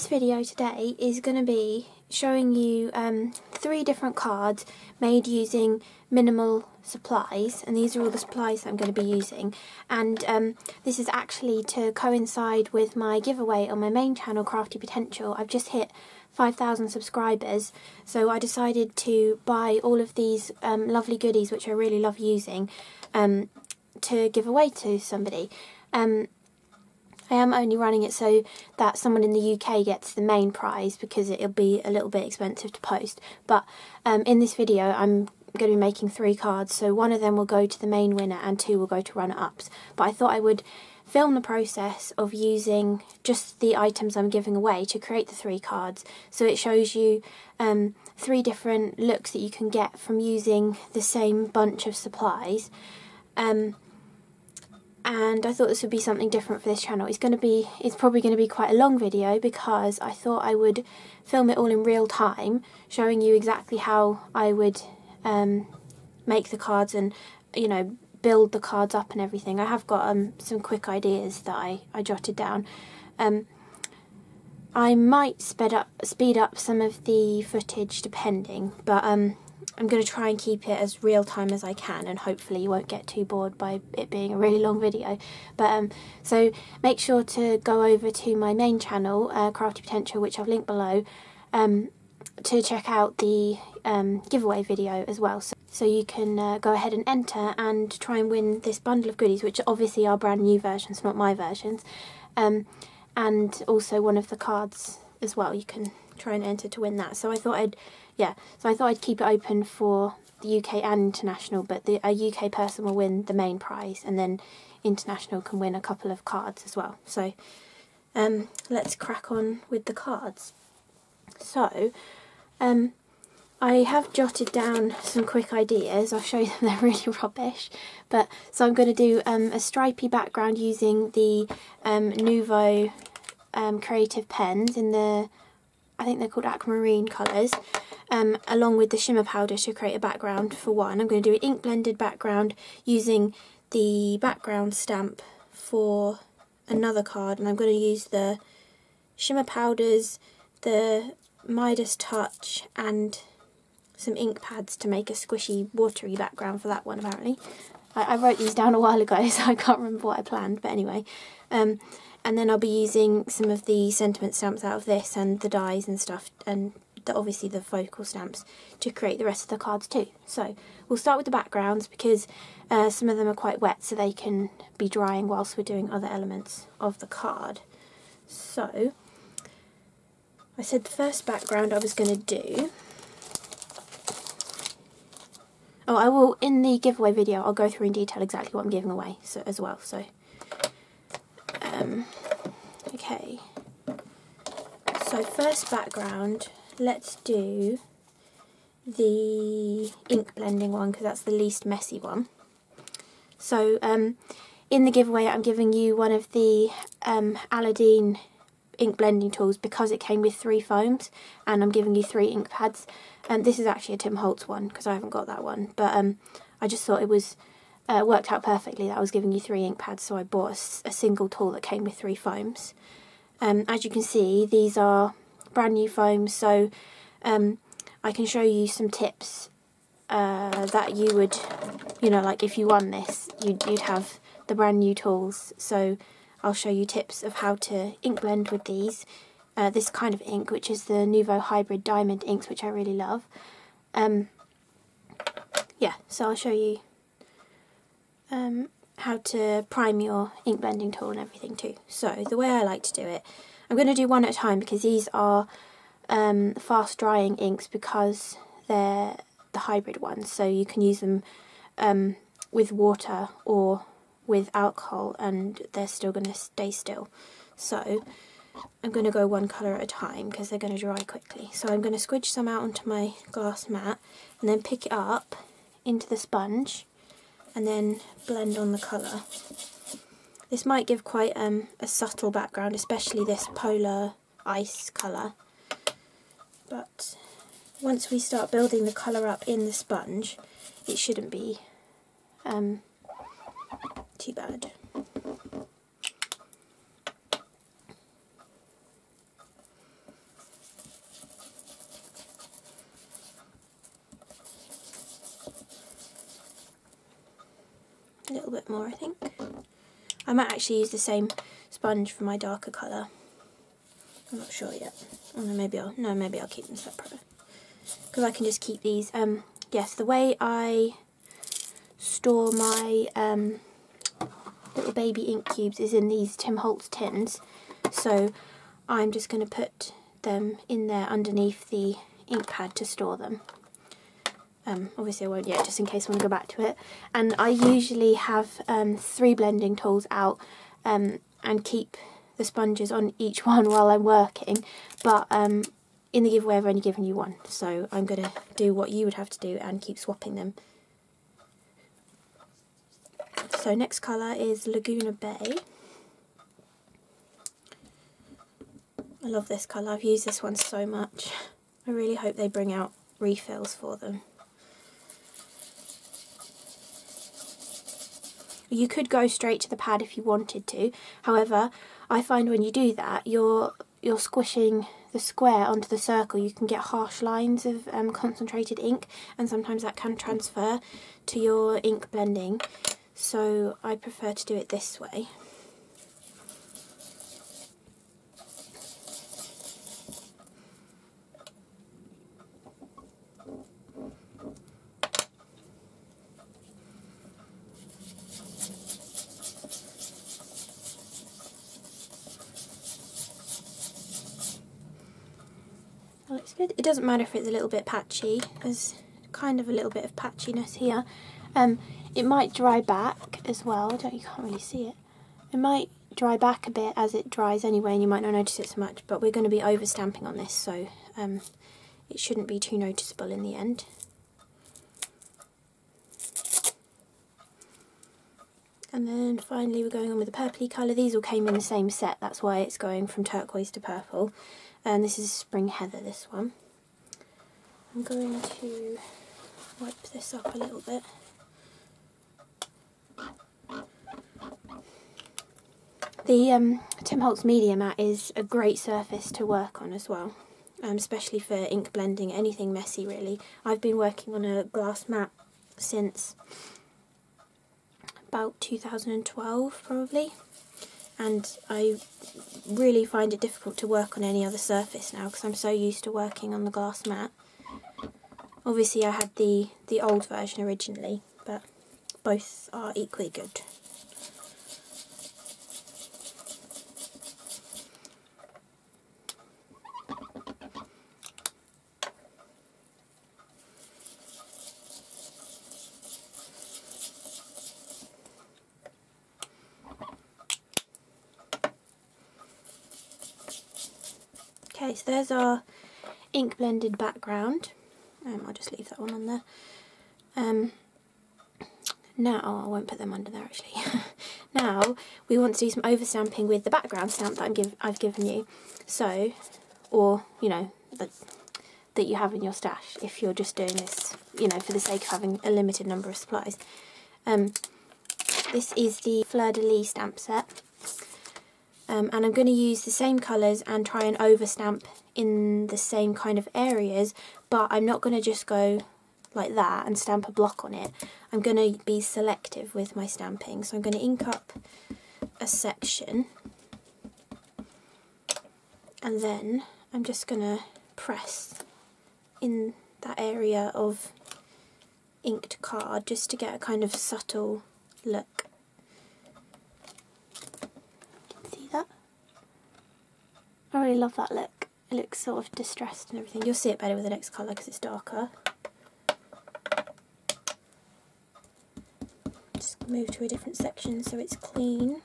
this video today is going to be showing you 3 different cards made using minimal supplies, and these are all the supplies that I'm going to be using, and this is actually to coincide with my giveaway on my main channel, Crafti Potential. I've just hit 5,000 subscribers, so I decided to buy all of these lovely goodies which I really love using to give away to somebody. I am only running it so that someone in the UK gets the main prize, because it'll be a little bit expensive to post. But in this video I'm going to be making 3 cards, so 1 of them will go to the main winner and 2 will go to runner-ups. But I thought I would film the process of using just the items I'm giving away to create the 3 cards, so it shows you 3 different looks that you can get from using the same bunch of supplies. And I thought this would be something different for this channel. It's probably going to be quite a long video, because I thought I would film it all in real time, showing you exactly how I would make the cards and, you know, build the cards up and everything. I have got some quick ideas that I jotted down. I might speed up some of the footage depending, but I'm going to try and keep it as real time as I can, and hopefully you won't get too bored by it being a really long video. But so make sure to go over to my main channel, Crafti Potential, which I've linked below, to check out the giveaway video as well. So you can go ahead and enter and try and win this bundle of goodies, which obviously are brand new versions, not my versions, and also one of the cards as well. You can try and enter to win that. So I thought I'd keep it open for the UK and international, but a UK person will win the main prize, and then international can win a couple of cards as well. So let's crack on with the cards. So I have jotted down some quick ideas. I'll show you them, they're really rubbish. But so I'm going to do a stripy background using the Nuvo creative pens in the, I think they're called Aquamarine colours, along with the shimmer powder to create a background for one. I'm going to do an ink blended background using the background stamp for another card, and I'm going to use the shimmer powders, the Midas touch, and some ink pads to make a squishy watery background for that one apparently. I wrote these down a while ago, so I can't remember what I planned, but anyway. And then I'll be using some of the sentiment stamps out of this, and the dies and stuff, and obviously the focal stamps to create the rest of the cards too. So we'll start with the backgrounds, because some of them are quite wet, so they can be drying whilst we're doing other elements of the card. So I said the first background I was going to do. Oh, I will, in the giveaway video, I'll go through in detail exactly what I'm giving away as well. So okay, so first background, let's do the ink blending one, because that's the least messy one. So in the giveaway I'm giving you one of the Aladine ink blending tools, because it came with 3 foams, and I'm giving you 3 ink pads. And this is actually a Tim Holtz one, because I haven't got that one, but I just thought it was worked out perfectly that I was giving you 3 ink pads, so I bought a single tool that came with 3 foams. As you can see, these are brand new foams, so I can show you some tips that you would, you know, like if you won this, you'd have the brand new tools. So I'll show you tips of how to ink blend with these. This kind of ink, which is the Nuvo Hybrid Diamond inks, which I really love. Yeah, so I'll show you how to prime your ink blending tool and everything too. So the way I like to do it, I'm going to do one at a time, because these are fast drying inks, because they're the hybrid ones, so you can use them with water or with alcohol and they're still going to stay still. So I'm going to go one colour at a time, because they're going to dry quickly. So I'm going to squidge some out onto my glass mat, and then pick it up into the sponge, and then blend on the colour. This might give quite a subtle background, especially this polar ice colour. But once we start building the colour up in the sponge, it shouldn't be too bad. A little bit more, I think. I might actually use the same sponge for my darker colour. I'm not sure yet. Oh, no, maybe I'll keep them separate. Because I can just keep these. Yes, the way I store my little baby ink cubes is in these Tim Holtz tins. So I'm just going to put them in there underneath the ink pad to store them. Obviously I won't yet, just in case I want to go back to it. And I usually have 3 blending tools out and keep the sponges on each one while I'm working. But in the giveaway I've only given you one, so I'm going to do what you would have to do and keep swapping them. So next colour is Laguna Bay. I love this colour, I've used this one so much. I really hope they bring out refills for them. You could go straight to the pad if you wanted to, however I find when you do that you're squishing the square onto the circle. You can get harsh lines of concentrated ink, and sometimes that can transfer to your ink blending, so I prefer to do it this way. That looks good. It doesn't matter if it's a little bit patchy, there's kind of a little bit of patchiness here. It might dry back as well, you can't really see it. It might dry back a bit as it dries anyway, and you might not notice it so much, but we're going to be over stamping on this, so it shouldn't be too noticeable in the end. And then finally we're going on with the purpley colour. These all came in the same set, that's why it's going from turquoise to purple. And this is Spring Heather, this one. I'm going to wipe this up a little bit. The Tim Holtz Media Mat is a great surface to work on as well, especially for ink blending, anything messy really. I've been working on a glass mat since about 2012 probably, and I really find it difficult to work on any other surface now because I'm so used to working on the glass mat. Obviously I had the old version originally, but both are equally good. Okay, so there's our ink blended background. I'll just leave that one on there. Now, I won't put them under there actually. Now we want to do some overstamping with the background stamp that I've given you. So, or you know, that you have in your stash if you're just doing this, you know, for the sake of having a limited number of supplies. This is the Fleur de Lis stamp set. And I'm going to use the same colours and try and overstamp in the same kind of areas, but I'm not going to just go like that and stamp a block on it. I'm going to be selective with my stamping, so I'm going to ink up a section, and then I'm just going to press in that area of inked card just to get a kind of subtle look. I really love that look. It looks sort of distressed and everything. You'll see it better with the next colour because it's darker. Just move to a different section so it's clean.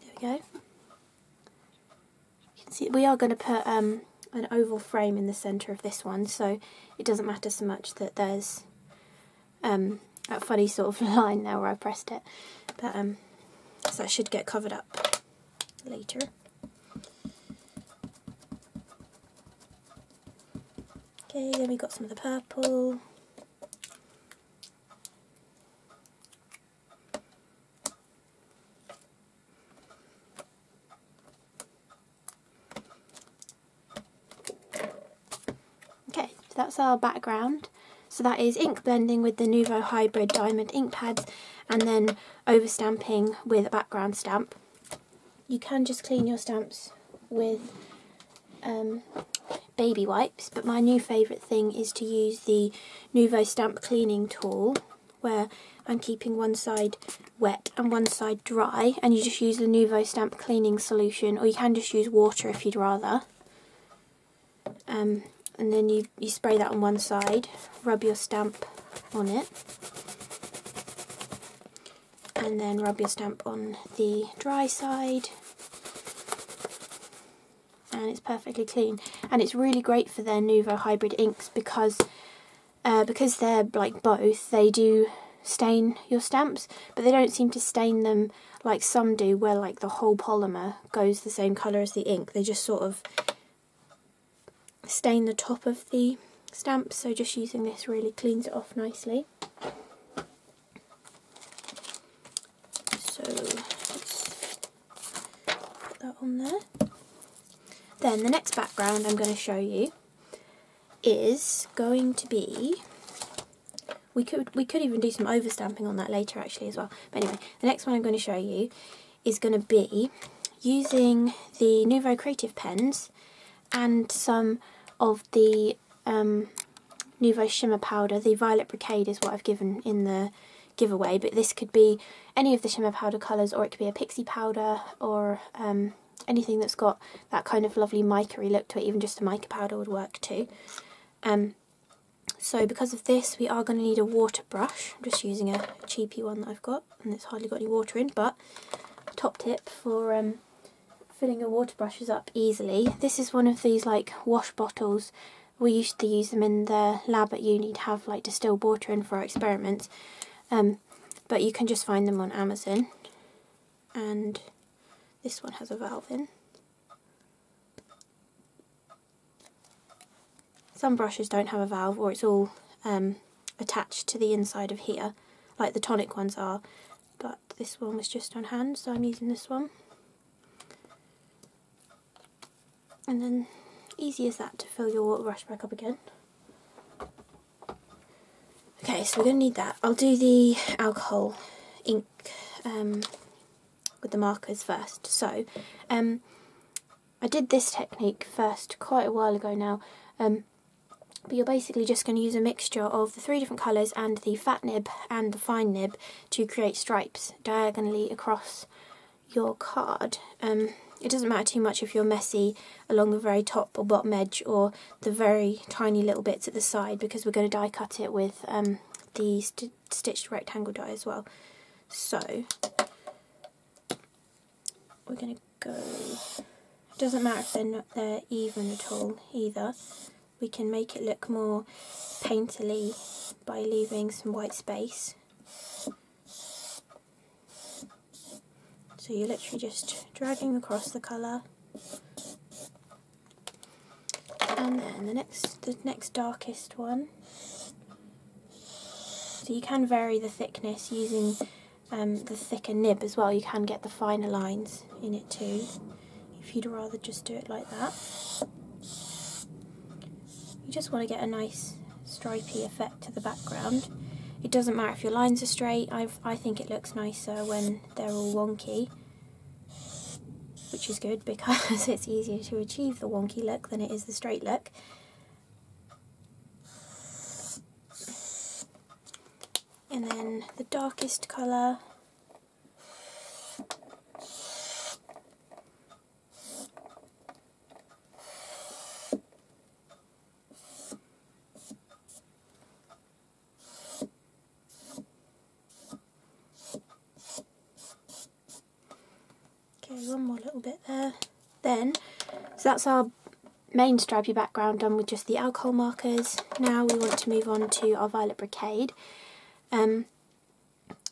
There we go. You can see we are going to put an oval frame in the centre of this one, so it doesn't matter so much that there's that funny sort of line there where I pressed it, but so that should get covered up later. Okay, then we got some of the purple. that's our background. So that is ink blending with the Nuvo Hybrid Diamond ink pads and then overstamping with a background stamp. You can just clean your stamps with baby wipes, but my new favourite thing is to use the Nuvo stamp cleaning tool, where I'm keeping one side wet and one side dry, and you just use the Nuvo stamp cleaning solution, or you can just use water if you'd rather. And then you spray that on one side, rub your stamp on it, and then rub your stamp on the dry side, and it's perfectly clean. And it's really great for their Nuvo hybrid inks because they're like both, they do stain your stamps, but they don't seem to stain them like some do, where like the whole polymer goes the same colour as the ink. They just sort of stain the top of the stamp, so just using this really cleans it off nicely. So let's put that on there. Then the next background I'm going to show you is going to be, we could even do some overstamping on that later actually as well, but anyway, the next one I'm going to show you is going to be using the Nuvo Creative pens and some of the Nuvo Shimmer powder. The Violet Brocade is what I've given in the giveaway, but this could be any of the shimmer powder colours, or it could be a pixie powder, or anything that's got that kind of lovely mica-y look to it. Even just a mica powder would work too. So because of this, we are going to need a water brush. I'm just using a cheapy one that I've got, and it's hardly got any water in, but top tip for filling your water brushes up easily. This is one of these like wash bottles. We used to use them in the lab at uni to have like distilled water in for our experiments, but you can just find them on Amazon, and this one has a valve in. Some brushes don't have a valve, or it's all attached to the inside of here, like the tonic ones are, but this one was just on hand, so I'm using this one. And then, easy as that to fill your water brush back up again. Okay, so we're going to need that. I'll do the alcohol ink with the markers first. So, I did this technique first quite a while ago now, but you're basically just going to use a mixture of the 3 different colours and the fat nib and the fine nib to create stripes diagonally across your card. It doesn't matter too much if you're messy along the very top or bottom edge, or the very tiny little bits at the side, because we're going to die cut it with the stitched rectangle die as well. So we're going to go, it doesn't matter if they're even at all either. We can make it look more painterly by leaving some white space. So you're literally just dragging across the colour, and then the next darkest one. So you can vary the thickness using the thicker nib as well. You can get the finer lines in it too, if you'd rather just do it like that. You just want to get a nice stripy effect to the background. It doesn't matter if your lines are straight. I think it looks nicer when they're all wonky, which is good because it's easier to achieve the wonky look than it is the straight look. And then the darkest colour. One more little bit there. So that's our main stripy background done with just the alcohol markers. Now we want to move on to our Violet Brocade.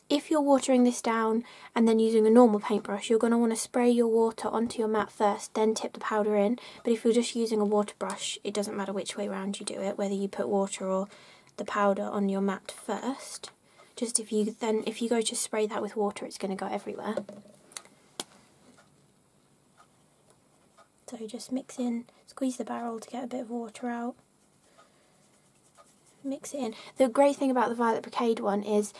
If you're watering this down and then using a normal paintbrush, you're going to want to spray your water onto your mat first, then tip the powder in. But if you're just using a water brush, it doesn't matter which way around you do it, whether you put water or the powder on your mat first. Just if you go to spray that with water, it's going to go everywhere. So just mix in, squeeze the barrel to get a bit of water out, mix it in. The great thing about the Violet Brocade one is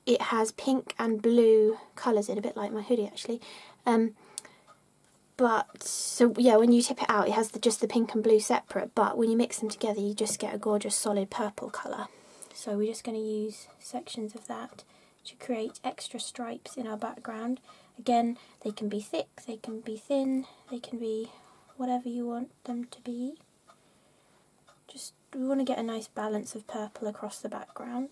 it has pink and blue colours in, a bit like my hoodie actually. But, so yeah, when you tip it out it has just the pink and blue separate, but when you mix them together you just get a gorgeous solid purple colour. So we're just going to use sections of that to create extra stripes in our background. Again, they can be thick, they can be thin, they can be whatever you want them to be. Just, we want to get a nice balance of purple across the background.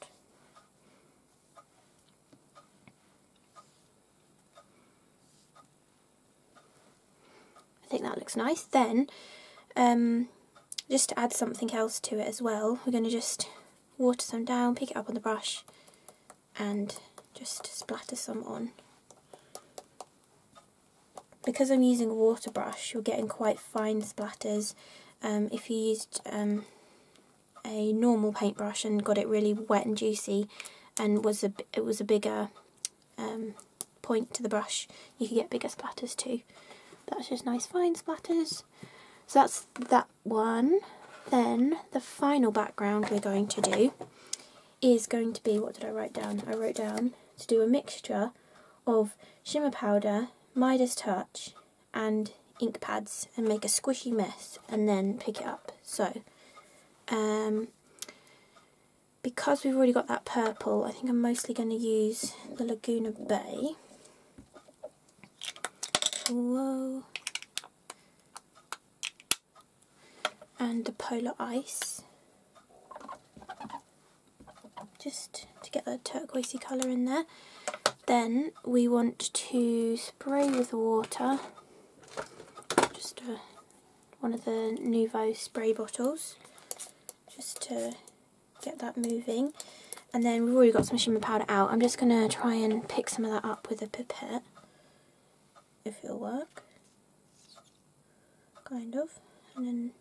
I think that looks nice. Then, just to add something else to it as well, we're going to just water some down, pick it up on the brush, and just splatter some on. Because I'm using a water brush, you're getting quite fine splatters. If you used a normal paintbrush and got it really wet and juicy, and it was a bigger point to the brush, you could get bigger splatters too. That's just nice fine splatters. So that's that one. Then the final background we're going to do is going to be, what did I write down? I wrote down to do a mixture of shimmer powder, Midas touch and ink pads and make a squishy mess and then pick it up. So because we've already got that purple, I think I'm mostly going to use the Laguna Bay. Whoa. And the Polar Ice, just to get that turquoisey colour in there. Then we want to spray with water, just one of the Nuvo spray bottles, just to get that moving. And then we've already got some shimmer powder out. I'm just going to try and pick some of that up with a pipette, if it'll work, kind of. And then,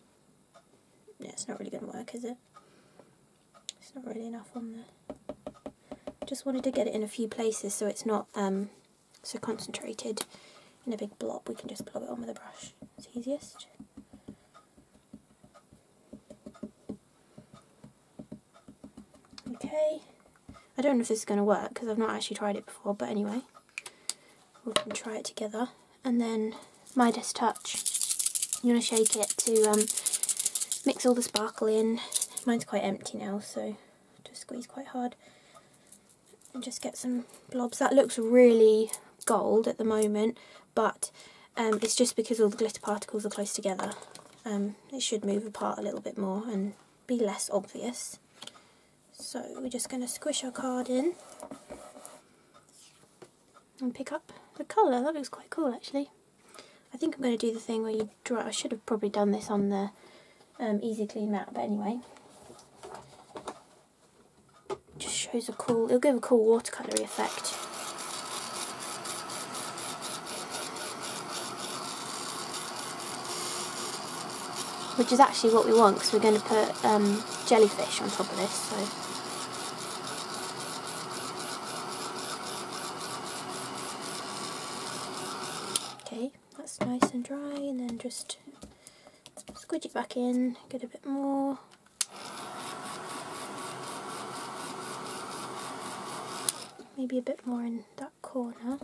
yeah, it's not really going to work, is it? It's not really enough on the... Just wanted to get it in a few places so it's not so concentrated in a big blob. We can just blob it on with a brush. It's easiest. Okay. I don't know if this is going to work because I've not actually tried it before, but anyway, we can try it together. And then Midas touch. You want to shake it to mix all the sparkle in. Mine's quite empty now, so just squeeze quite hard and just get some blobs. That looks really gold at the moment, but it's just because all the glitter particles are close together. It should move apart a little bit more and be less obvious. So we're just going to squish our card in and pick up the colour. That looks quite cool actually. I think I'm going to do the thing where you draw. I should have probably done this on the Easy Clean mat, but anyway. Just shows a cool, it'll give a cool watercolour effect. Which is actually what we want, because we're going to put jellyfish on top of this. So. Okay, that's nice and dry, and then just squidge it back in, get a bit more. Maybe a bit more in that corner.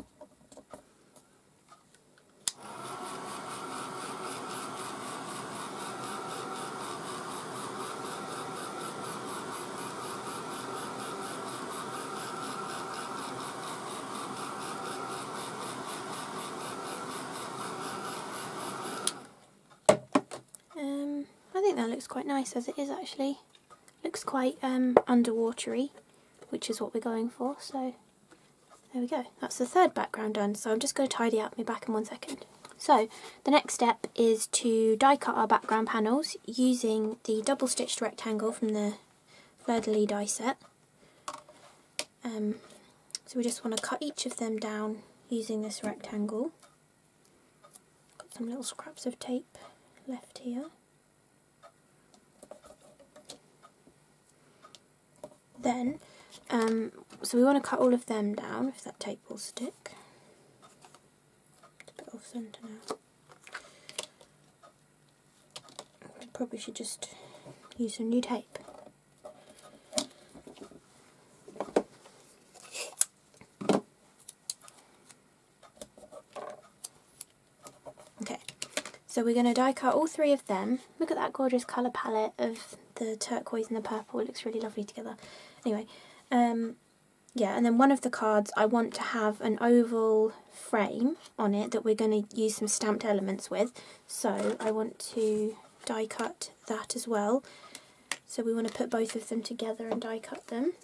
I think that looks quite nice as it is actually. Looks quite underwatery, which is what we're going for, so there we go. That's the third background done, so I'm just going to tidy up, be back in 1 second. So the next step is to die cut our background panels using the double stitched rectangle from the Fleur de Lis die set. So we just want to cut each of them down using this rectangle. Got some little scraps of tape left here. Then, so we want to cut all of them down, if that tape will stick. It's a bit off centre now. I probably should just use some new tape. So we're going to die cut all 3 of them. Look at that gorgeous colour palette of the turquoise and the purple. It looks really lovely together. Anyway, yeah, and then one of the cards I want to have an oval frame on it that we're going to use some stamped elements with. So I want to die cut that as well. So we want to put both of them together and die cut them.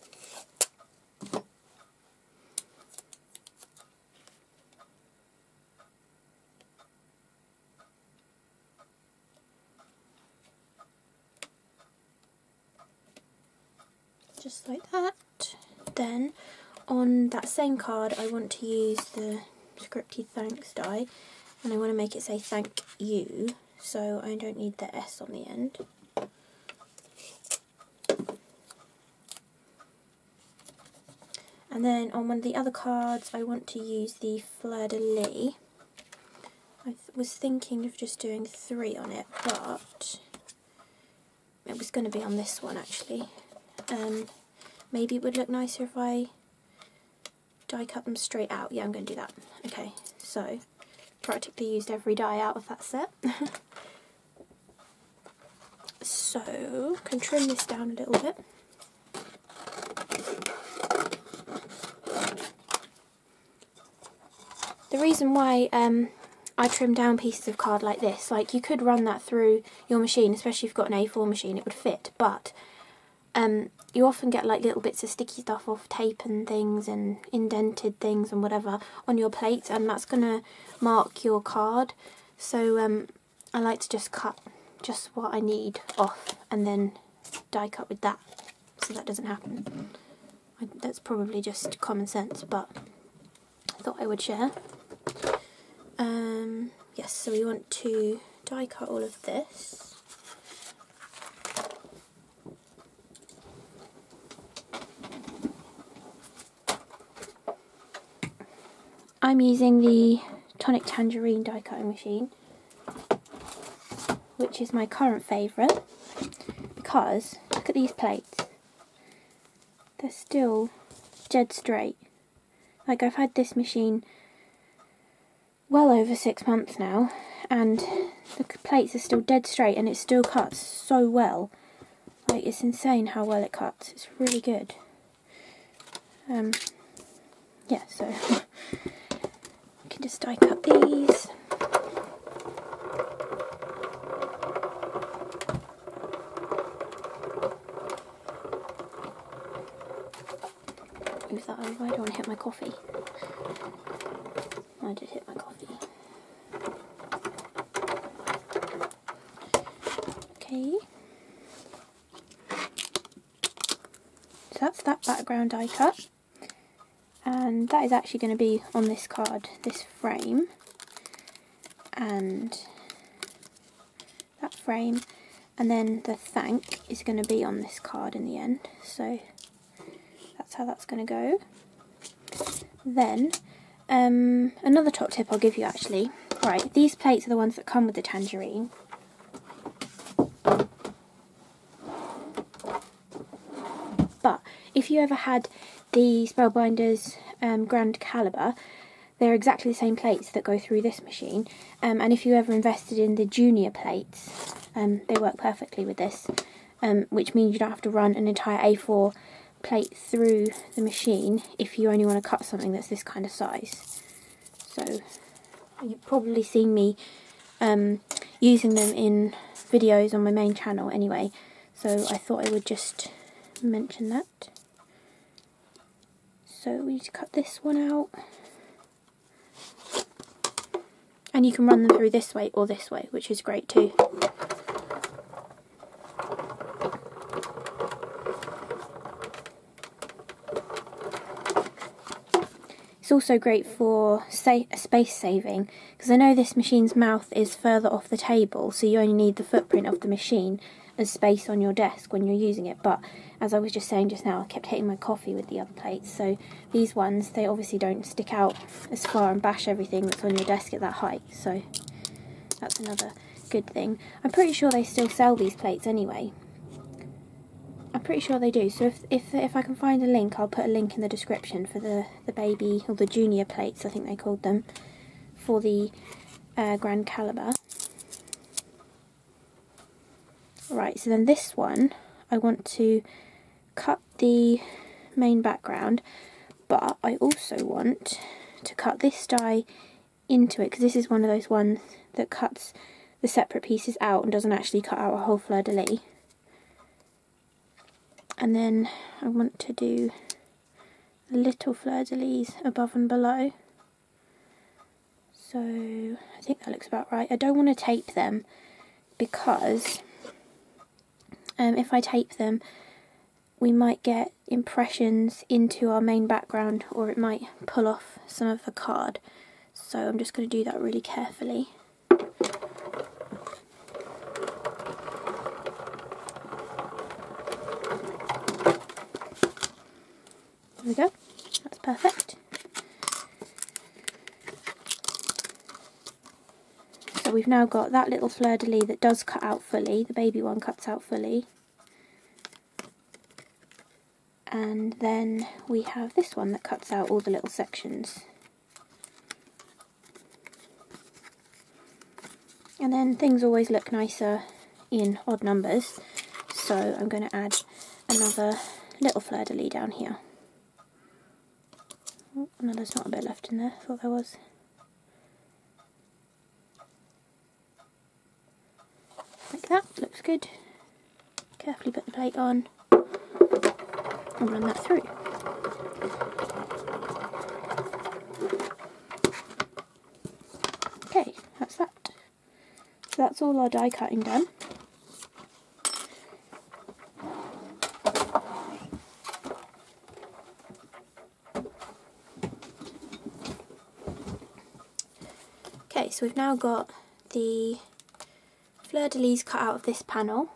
Just like that. Then on that same card I want to use the scripty thanks die, and I want to make it say thank you, so I don't need the S on the end. And then on one of the other cards I want to use the Fleur de Lis. I was thinking of just doing 3 on it, but it was going to be on this one actually. Maybe it would look nicer if I die cut them straight out. Yeah, I'm going to do that. Okay, so practically used every die out of that set. So, I can trim this down a little bit. The reason why I trim down pieces of card like this, like you could run that through your machine, especially if you've got an A4 machine, it would fit, but you often get like little bits of sticky stuff off tape and things and indented things and whatever on your plates, and that's going to mark your card. So I like to just cut just what I need off and then die cut with that, so that doesn't happen. That's probably just common sense, but I thought I would share. Yes, so we want to die cut all of this. I'm using the Tonic Tangerine die cutting machine, which is my current favourite, because look at these plates. They're still dead straight. Like, I've had this machine well over 6 months now, and the plates are still dead straight and it still cuts so well. Like, it's insane how well it cuts. It's really good. Yeah, so I can just die cut these. Move that over, I don't want to hit my coffee. I did hit my coffee. Okay. So that's that background die cut. And that is actually going to be on this card, this frame. And that frame. And then the thank is going to be on this card in the end. So that's how that's going to go. Then, another top tip I'll give you actually. Right, these plates are the ones that come with the tangerine. But if you ever had the Spellbinders Grand Caliber, they're exactly the same plates that go through this machine. And if you ever invested in the junior plates, they work perfectly with this, which means you don't have to run an entire A4 plate through the machine if you only want to cut something that's this kind of size. So you've probably seen me using them in videos on my main channel anyway, so I thought I would just mention that. So we need to cut this one out, and you can run them through this way or this way, which is great too. It's also great for space saving, because I know this machine's mouth is further off the table, so you only need the footprint of the machine as space on your desk when you're using it. But as I was just saying just now, I kept hitting my coffee with the other plates, so these ones, they obviously don't stick out as far and bash everything that's on your desk at that height, so that's another good thing. I'm pretty sure they still sell these plates anyway. I'm pretty sure they do, so if I can find a link, I'll put a link in the description for the baby, or the junior plates I think they called them, for the Grand Caliber. Right, so then this one, I want to cut the main background, but I also want to cut this die into it, because this is one of those ones that cuts the separate pieces out and doesn't actually cut out a whole Fleur de Lis. And then I want to do little Fleur de Lis above and below. So I think that looks about right. I don't want to tape them because if I tape them we might get impressions into our main background, or it might pull off some of the card. So I'm just going to do that really carefully. There we go, that's perfect. So we've now got that little Fleur de Lis that does cut out fully, the baby one cuts out fully. And then we have this one that cuts out all the little sections. And then things always look nicer in odd numbers, so I'm going to add another little Fleur de Lis down here. Oh, no, there's not a bit left in there, I thought there was. Like that, looks good. Carefully put the plate on and run that through. Okay, that's that. So that's all our die cutting done. Okay, so we've now got the Fleur de Lis cut out of this panel.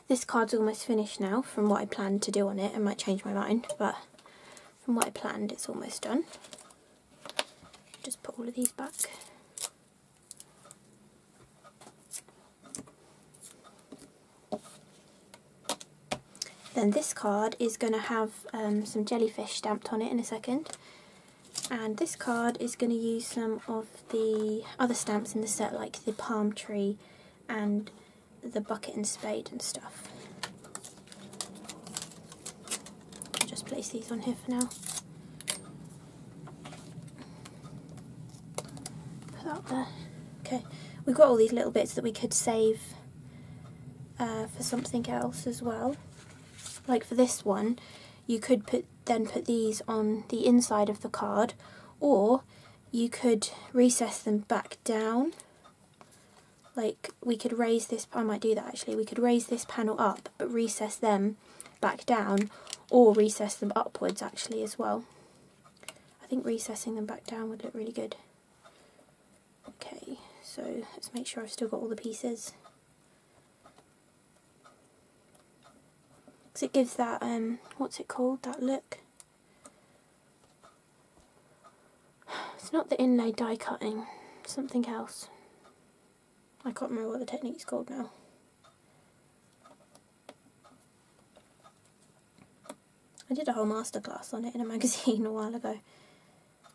This card's almost finished now from what I planned to do on it. I might change my mind, but from what I planned it's almost done. Just put all of these back. Then this card is going to have some jellyfish stamped on it in a second. And this card is going to use some of the other stamps in the set, like the palm tree and the bucket and spade and stuff. I'll just place these on here for now. Put that there. Okay, we've got all these little bits that we could save for something else as well. Like for this one, you could then put these on the inside of the card, or you could recess them back down. Like we could raise this, I might do that actually, we could raise this panel up but recess them back down, or recess them upwards actually as well. I think recessing them back down would look really good. Okay, so let's make sure I've still got all the pieces. Because it gives that, what's it called, that look? It's not the inlay die cutting, something else. I can't remember what the technique's called now. I did a whole masterclass on it in a magazine a while ago,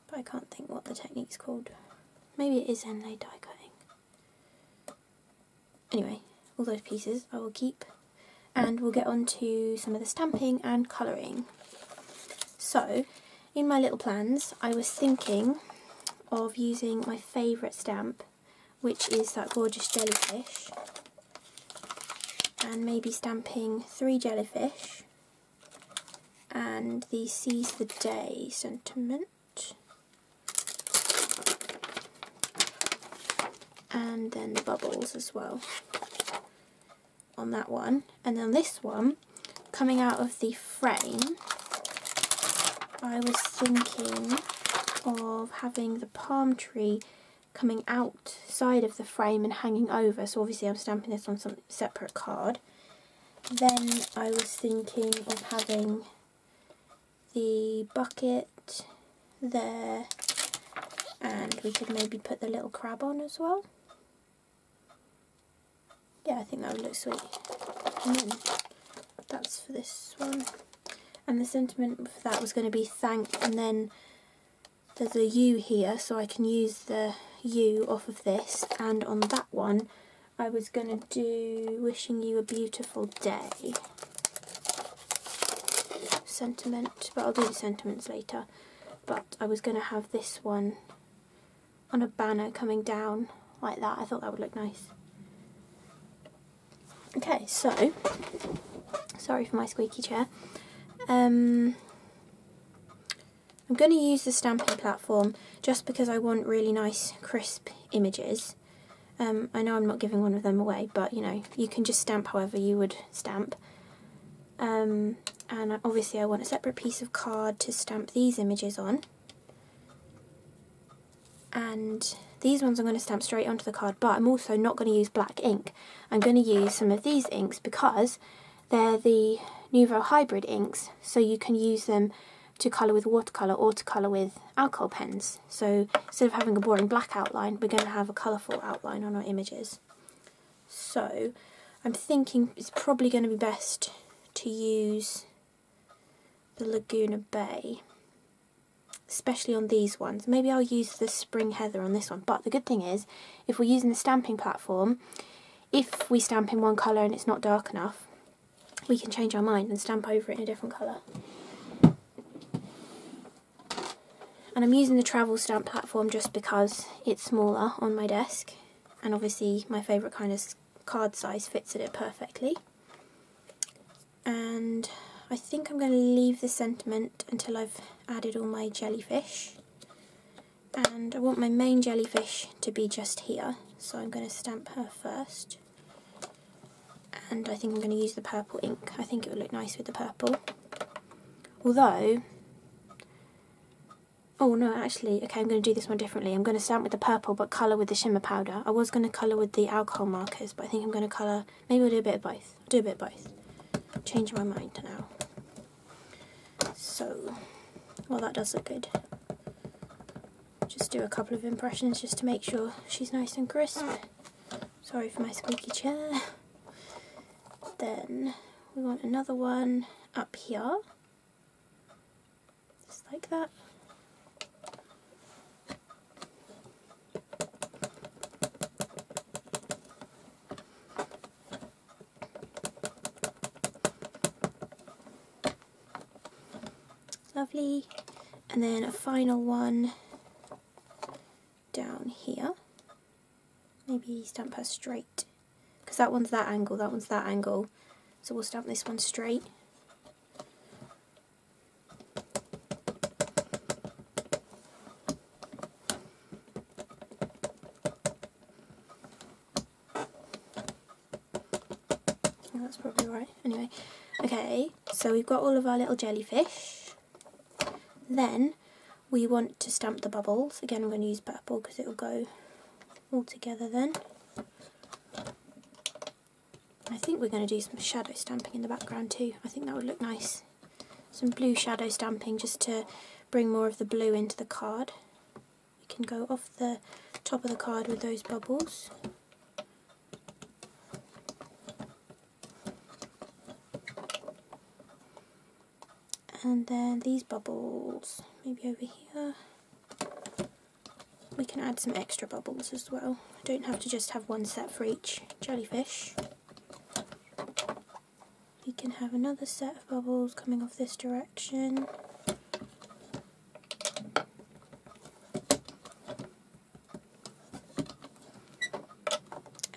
but I can't think what the technique's called. Maybe it is inlay die cutting. Anyway, all those pieces I will keep, and we'll get on to some of the stamping and colouring. So, in my little plans, I was thinking of using my favourite stamp, which is that gorgeous jellyfish, and maybe stamping 3 jellyfish and the Seize the Day sentiment, and then the bubbles as well on that one. And then this one, coming out of the frame, I was thinking of having the palm tree coming outside of the frame and hanging over, so obviously I'm stamping this on some separate card. Then I was thinking of having the bucket there, and we could maybe put the little crab on as well. Yeah, I think that would look sweet. And then that's for this one. And the sentiment for that was going to be thank, and then there's a U here, so I can use the U off of this, and on that one I was going to do Wishing You a Beautiful Day sentiment, but I'll do the sentiments later. But I was going to have this one on a banner coming down like that. I thought that would look nice. Okay, so, sorry for my squeaky chair. I'm going to use the stamping platform just because I want really nice crisp images. I know I'm not giving one of them away, but you know, you can just stamp however you would stamp. And obviously I want a separate piece of card to stamp these images on. And these ones I'm going to stamp straight onto the card, but I'm also not going to use black ink. I'm going to use some of these inks because they're the Nuvo hybrid inks, so you can use them to colour with watercolour or to colour with alcohol pens. So instead of having a boring black outline, we're going to have a colourful outline on our images. So I'm thinking it's probably going to be best to use the Laguna Bay, especially on these ones. Maybe I'll use the Spring Heather on this one, but the good thing is, if we're using the stamping platform, if we stamp in one colour and it's not dark enough, we can change our mind and stamp over it in a different colour. And I'm using the travel stamp platform just because it's smaller on my desk, and obviously my favourite kind of card size fits at it perfectly. And I think I'm going to leave the sentiment until I've added all my jellyfish. And I want my main jellyfish to be just here, so I'm going to stamp her first. And I think I'm going to use the purple ink. I think it would look nice with the purple. Although, oh no, actually, okay, I'm going to do this one differently. I'm going to stamp with the purple but colour with the shimmer powder. I was going to colour with the alcohol markers, but I think I'm going to colour, maybe I'll do a bit of both. I'll do a bit of both. Change my mind now. So, well, that does look good. Just do a couple of impressions just to make sure she's nice and crisp. Sorry for my squeaky chair. Then we want another one up here, just like that. Lovely. And then a final one down here. Maybe stamp her straight, because that one's that angle, that one's that angle. So we'll stamp this one straight. Oh, that's probably right. Anyway, okay, so we've got all of our little jellyfish. Then we want to stamp the bubbles. Again, I'm going to use purple because it will go all together then. I think we're going to do some shadow stamping in the background too. I think that would look nice. Some blue shadow stamping just to bring more of the blue into the card. We can go off the top of the card with those bubbles. And then these bubbles, maybe over here. We can add some extra bubbles as well. I don't have to just have one set for each jellyfish. We can have another set of bubbles coming off this direction.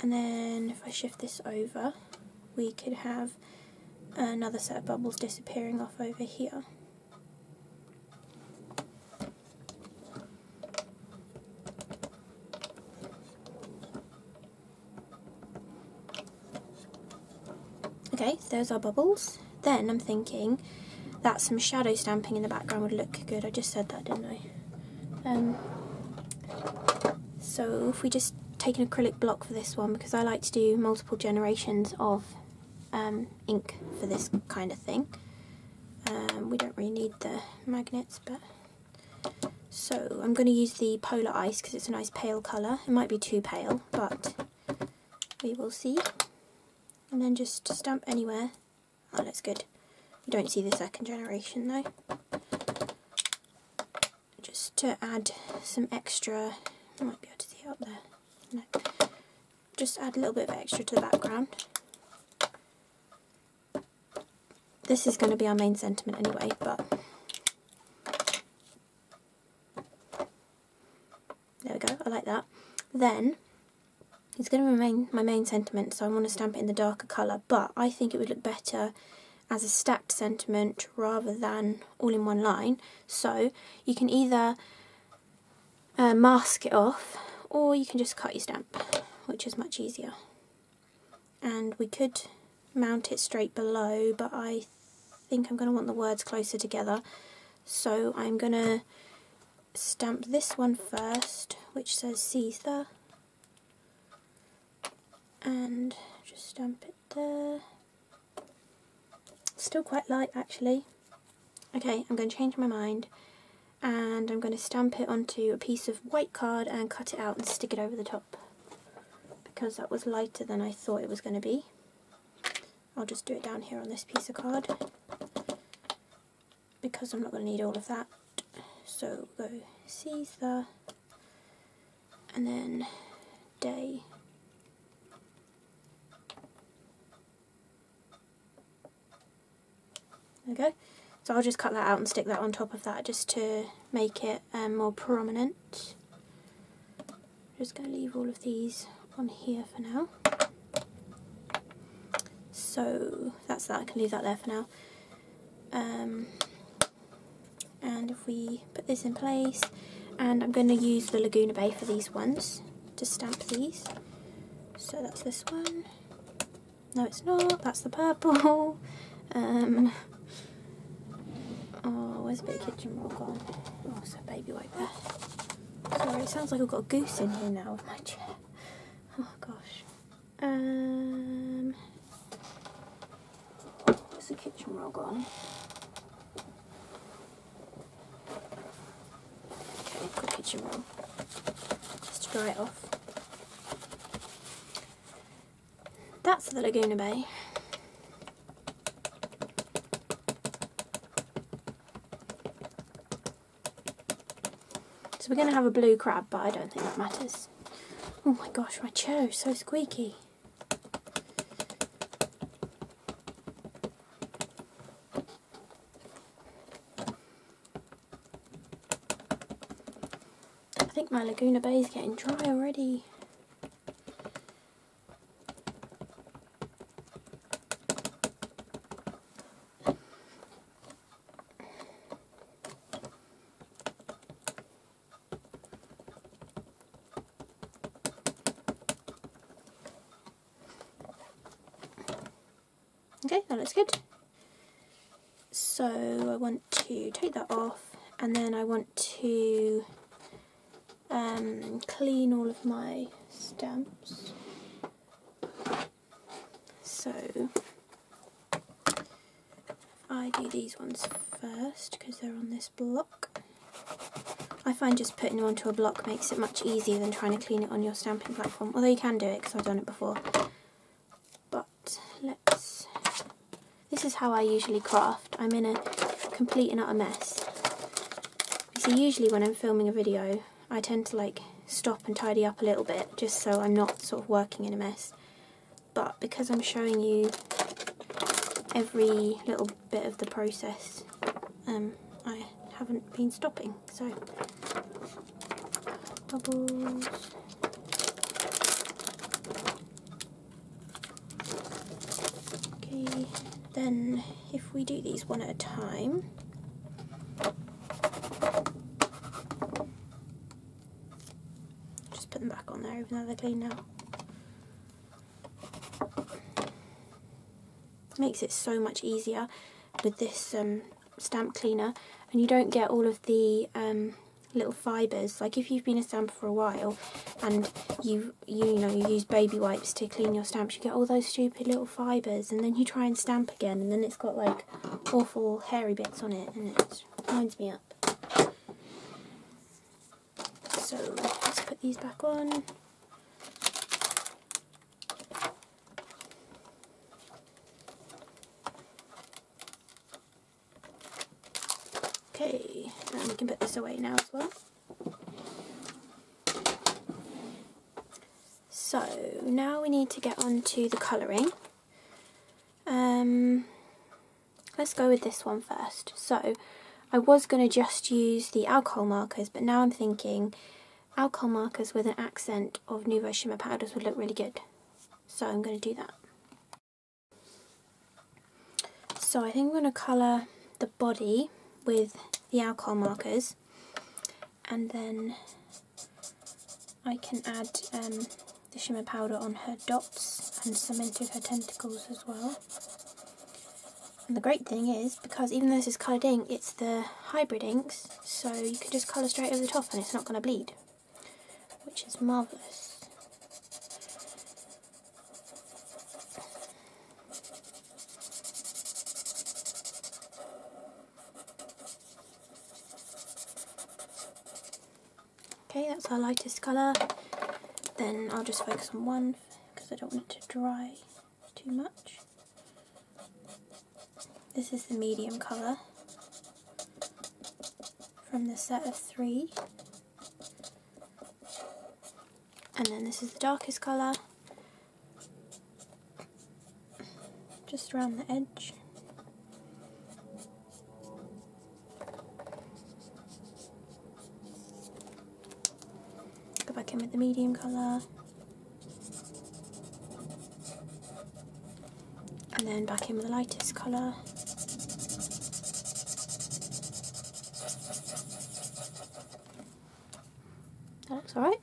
And then if I shift this over, we could have another set of bubbles disappearing off over here. Okay, there's our bubbles. Then I'm thinking that some shadow stamping in the background would look good. I just said that, didn't I? So if we just take an acrylic block for this one, because I like to do multiple generations of ink for this kind of thing. We don't really need the magnets, but so I'm going to use the Polar Ice because it's a nice pale colour. It might be too pale, but we will see. And then just stamp anywhere. Oh, that's good. You don't see the second generation though. Just to add some extra, I might be able to see it up there. No. just add a little bit of extra to the background. This is going to be our main sentiment anyway, but there we go, I like that. Then it's going to remain my main sentiment, so I want to stamp it in the darker colour, but I think it would look better as a stacked sentiment rather than all in one line. So you can either mask it off, or you can just cut your stamp, which is much easier. And we could mount it straight below, but I think I'm going to want the words closer together, so I'm going to stamp this one first, which says Seaside, and just stamp it there. Still quite light actually. Okay, I'm going to change my mind, and I'm going to stamp it onto a piece of white card and cut it out and stick it over the top, because that was lighter than I thought it was going to be. I'll just do it down here on this piece of card, because I'm not going to need all of that. So go Seaside, and then day. There we go. So I'll just cut that out and stick that on top of that just to make it more prominent. Just going to leave all of these on here for now. So that's that, I can leave that there for now. And if we put this in place, and I'm going to use the Laguna Bay for these ones to stamp these. So that's this one. No, it's not, that's the purple. Oh, where's a bit of kitchen roll gone? Oh, it's a baby wipe there. Sorry, it sounds like I've got a goose in here now with my chair. Oh gosh. Where's the kitchen roll gone? Okay, I've got kitchen roll. Just to dry it off. That's the Laguna Bay. So we're going to have a blue crab, but I don't think that matters. Oh my gosh, my chair is so squeaky. I think my Laguna Bay is getting dry already. Okay, that looks good. So I want to take that off, and then I want to clean all of my stamps. So I do these ones first because they're on this block. I find just putting them onto a block makes it much easier than trying to clean it on your stamping platform, although you can do it because I've done it before. But this is how I usually craft. I'm in a complete and utter mess. So usually when I'm filming a video, I tend to like stop and tidy up a little bit just so I'm not sort of working in a mess. But because I'm showing you every little bit of the process, I haven't been stopping. So bubbles. Okay, then if we do these one at a time, just put them back on there even though they're clean now. Makes it so much easier with this stamp cleaner, and you don't get all of the little fibres. Like if you've been a stamper for a while and you use baby wipes to clean your stamps, you get all those stupid little fibres, and then you try and stamp again and then it's got like awful hairy bits on it and it winds me up. So let's put these back on. Okay, and we can put this away now as well. So So now we need to get on to the colouring. Let's go with this one first. So I was going to just use the alcohol markers, but now I'm thinking alcohol markers with an accent of Nuvo shimmer powders would look really good. So I'm going to do that. So I think I'm going to colour the body with the alcohol markers, and then I can add the shimmer powder on her dots and some into her tentacles as well. And the great thing is, because even though this is coloured ink, it's the hybrid inks, so you can just colour straight over the top and it's not going to bleed, which is marvellous. Okay, that's our lightest colour. Then I'll just focus on one because I don't want it to dry too much. This is the medium colour from the set of 3. And then this is the darkest colour, just around the edge. Go back in with the medium colour. And then back in with the lightest colour. That looks alright.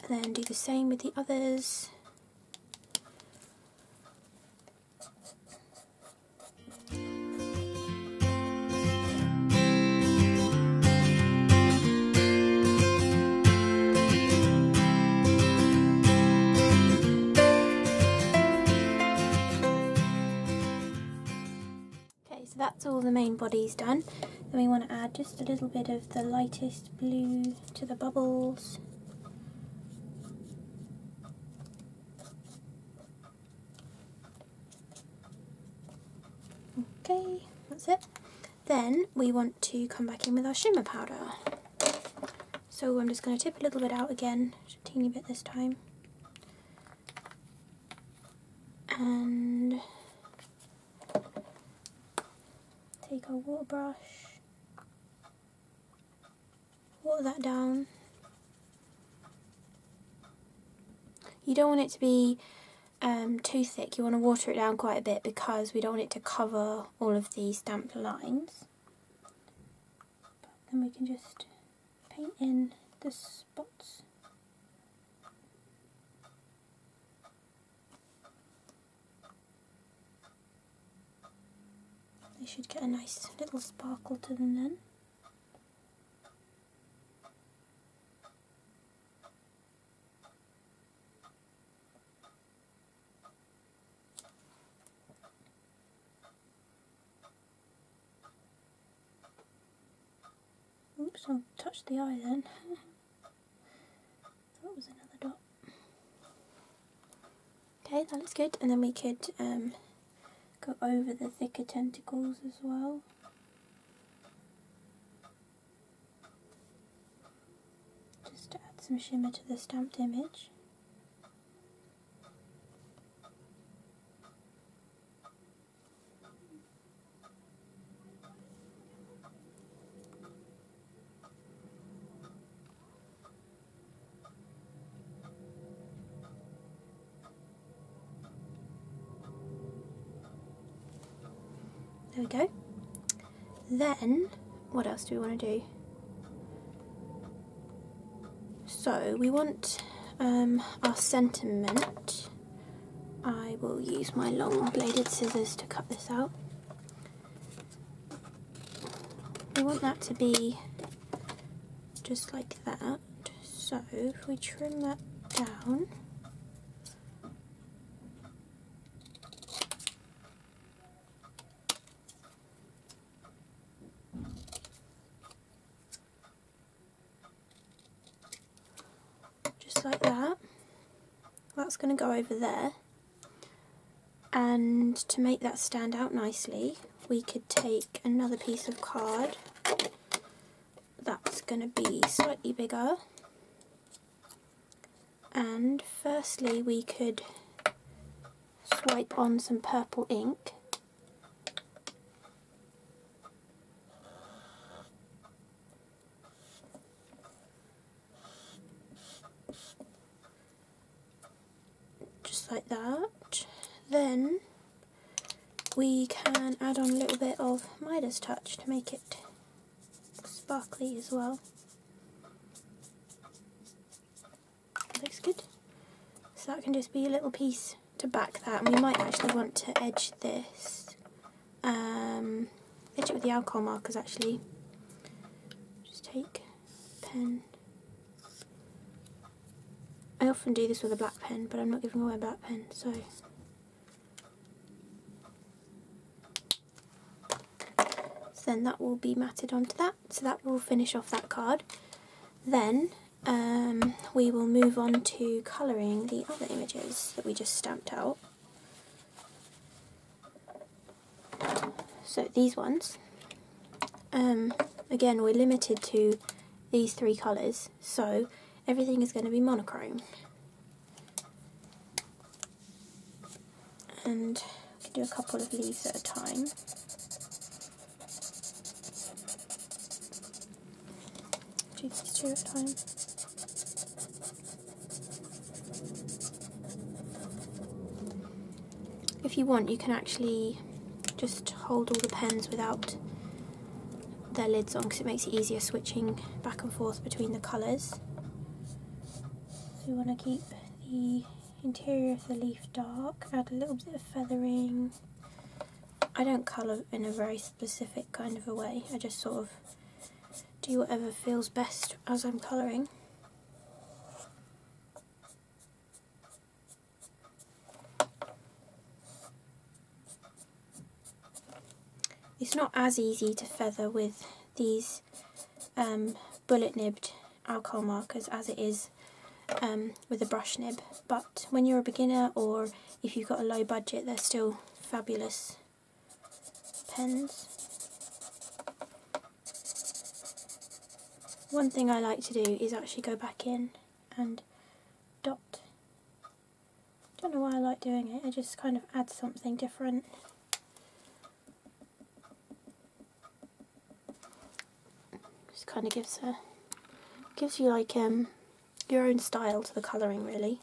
And then do the same with the others. So that's all the main bodies done. Then we want to add just a little bit of the lightest blue to the bubbles. Okay, that's it. Then we want to come back in with our shimmer powder. So I'm just going to tip a little bit out again, just a teeny bit this time. And take our water brush, water that down. You don't want it to be too thick, you want to water it down quite a bit because we don't want it to cover all of the stamped lines. But then we can just paint in the spots. They should get a nice little sparkle to them then. Oops, I'll touch the eye then. That was another dot. Okay, that looks good. And then we could go over the thicker tentacles as well. Just to add some shimmer to the stamped image. There we go. Then, what else do we want to do? So, we want our sentiment. I will use my long bladed scissors to cut this out. We want that to be just like that. So, if we trim that down, like that, that's going to go over there, and to make that stand out nicely we could take another piece of card that's going to be slightly bigger, And firstly we could swipe on some purple ink. Just like that. Then we can add on a little bit of Midas touch to make it sparkly as well. Looks good. So that can just be a little piece to back that, and we might actually want to edge this. Edge it with the alcohol markers actually. Just take a pen. I often do this with a black pen, but I'm not giving away a black pen, so. So then that will be matted onto that, so that will finish off that card. Then we will move on to colouring the other images that we just stamped out. So these ones, again we're limited to these 3 colours, so everything is going to be monochrome. And we can do a couple of leaves at a time. Do these 2 at a time. If you want, you can actually just hold all the pens without their lids on, because it makes it easier switching back and forth between the colours. So we want to keep the interior of the leaf dark, add a little bit of feathering. I don't colour in a very specific kind of a way, I just sort of do whatever feels best as I'm colouring. It's not as easy to feather with these bullet nibbed alcohol markers as it is with a brush nib, but when you're a beginner or if you've got a low budget, they're still fabulous pens. One thing I like to do is actually go back in and dot. Don't know why I like doing it, it just kind of adds something different. Just kind of gives you like your own style to the colouring, really.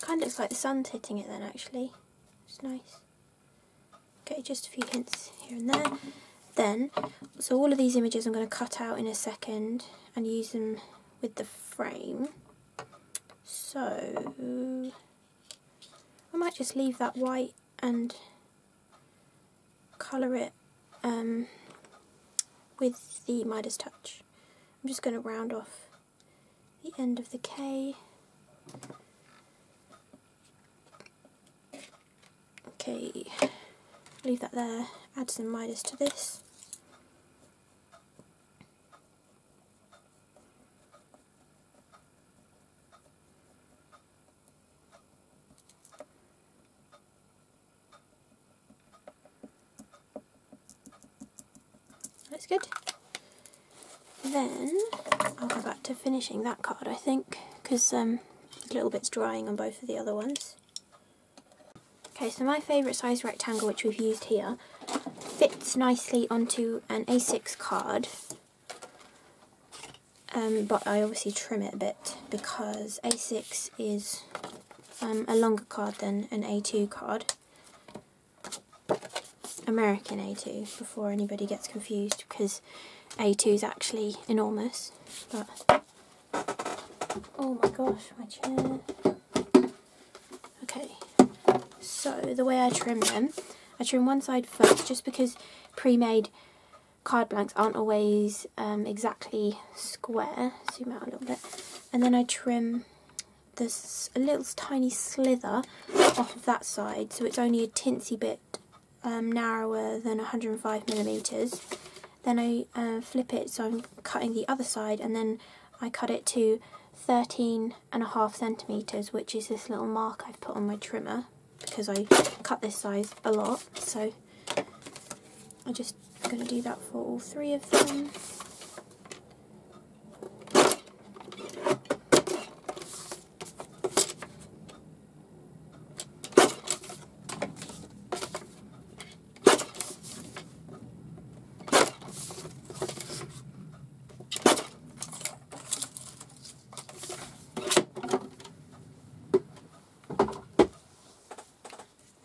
Kind of looks like the sun's hitting it then, actually. It's nice. Okay, just a few hints here and there. Then, so all of these images I'm going to cut out in a second and use them with the frame. So I might just leave that white and colour it with the Midas touch. I'm just going to round off the end of the K. Okay, leave that there, add some Midas to this. That's good. Then I'll go back to finishing that card, I think, because a little bit's drying on both of the other ones. Okay, so my favourite size rectangle, which we've used here, fits nicely onto an A6 card. but I obviously trim it a bit because A6 is a longer card than an A2 card. American A2, before anybody gets confused, because A2 is actually enormous. But oh my gosh, my chair. Okay, so the way I trim them, I trim one side first, just because pre-made card blanks aren't always exactly square. Zoom out a little bit, and then I trim this a little tiny slither off of that side, so it's only a teensy bit narrower than 105mm. Then I flip it, so I'm cutting the other side, and then I cut it to 13.5cm, which is this little mark I've put on my trimmer because I cut this size a lot. So I'm just going to do that for all three of them.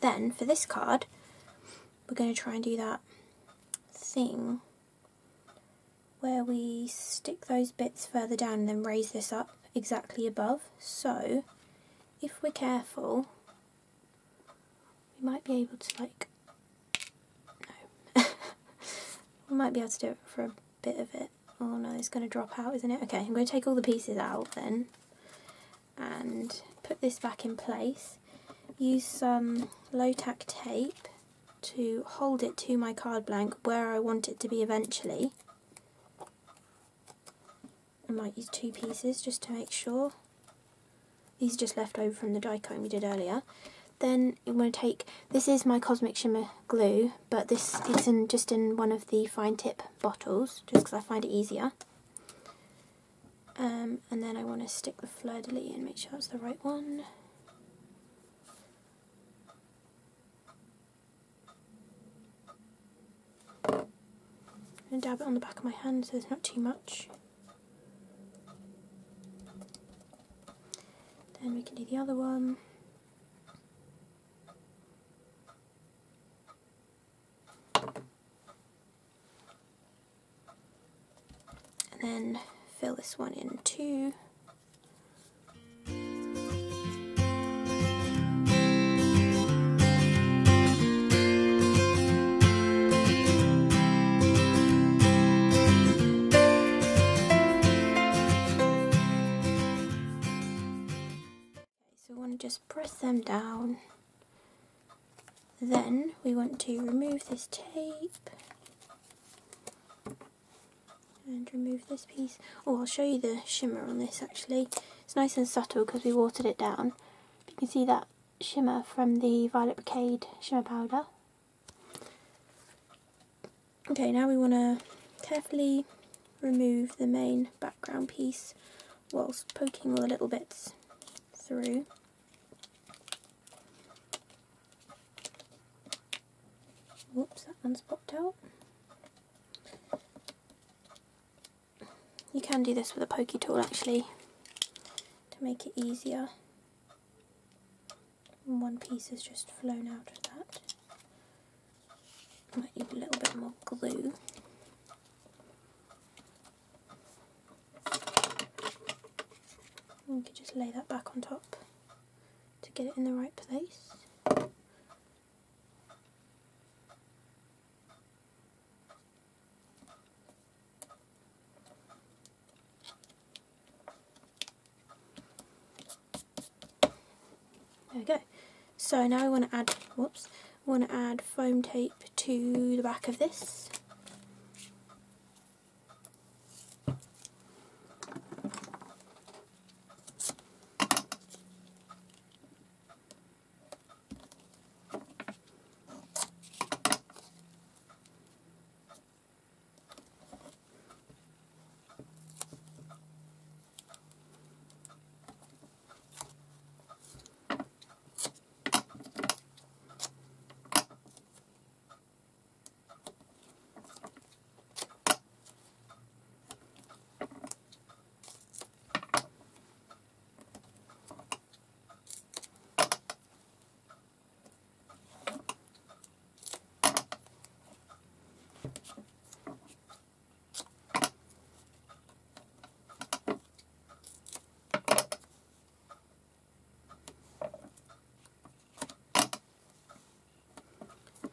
Then for this card, we're going to try and do that thing where we stick those bits further down and then raise this up exactly above. So if we're careful, we might be able to, like, no, we might be able to do it for a bit of it. Oh no, it's going to drop out, isn't it? Okay, I'm going to take all the pieces out then and put this back in place. Use some low-tack tape to hold it to my card blank where I want it to be eventually. I might use 2 pieces just to make sure. These are just left over from the die cutting we did earlier. Then I'm going to take, this is my Cosmic Shimmer glue, but this is just in one of the fine tip bottles, just because I find it easier. And then I want to stick the Fleur de Lis and make sure it's the right one. I'm going to dab it on the back of my hand so there's not too much. Then we can do the other one. And then fill this one in too. Just press them down. Then we want to remove this tape and remove this piece. Oh, I'll show you the shimmer on this actually. It's nice and subtle because we watered it down. You can see that shimmer from the Violet Brocade shimmer powder. Okay, now we want to carefully remove the main background piece whilst poking all the little bits through. Whoops, that one's popped out. You can do this with a pokey tool actually to make it easier. And one piece has just flown out of that. Might need a little bit more glue. And you could just lay that back on top to get it in the right place. There we go. So now I want to add, foam tape to the back of this.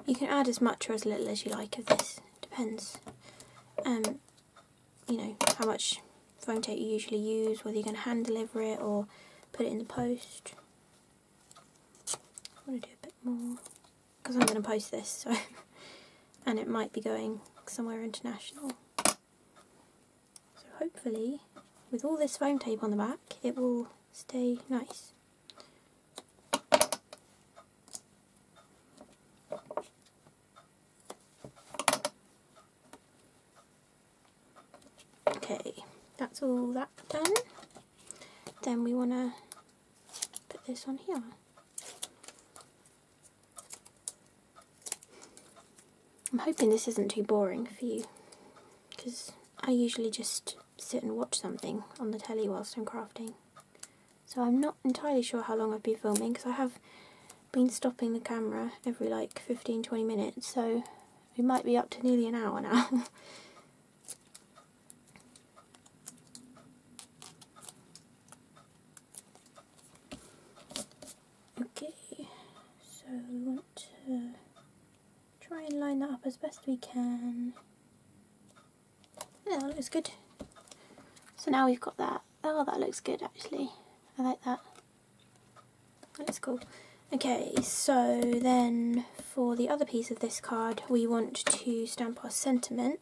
You can add as much or as little as you like of this, depends, you know, how much foam tape you usually use, whether you're going to hand deliver it or put it in the post. I want to do a bit more, because I'm going to post this, so and it might be going somewhere international. So hopefully, with all this foam tape on the back, it will stay nice. Okay, that's all that done. Then we want to put this on here. I'm hoping this isn't too boring for you, because I usually just sit and watch something on the telly whilst I'm crafting. So I'm not entirely sure how long I've been filming, because I have been stopping the camera every like 15-20 minutes, so we might be up to nearly an hour now. Okay, so we want to try and line that up as best we can. Yeah, that looks good. So now we've got that. Oh, that looks good actually. I like that. That looks cool. Okay, so then for the other piece of this card, we want to stamp our sentiment,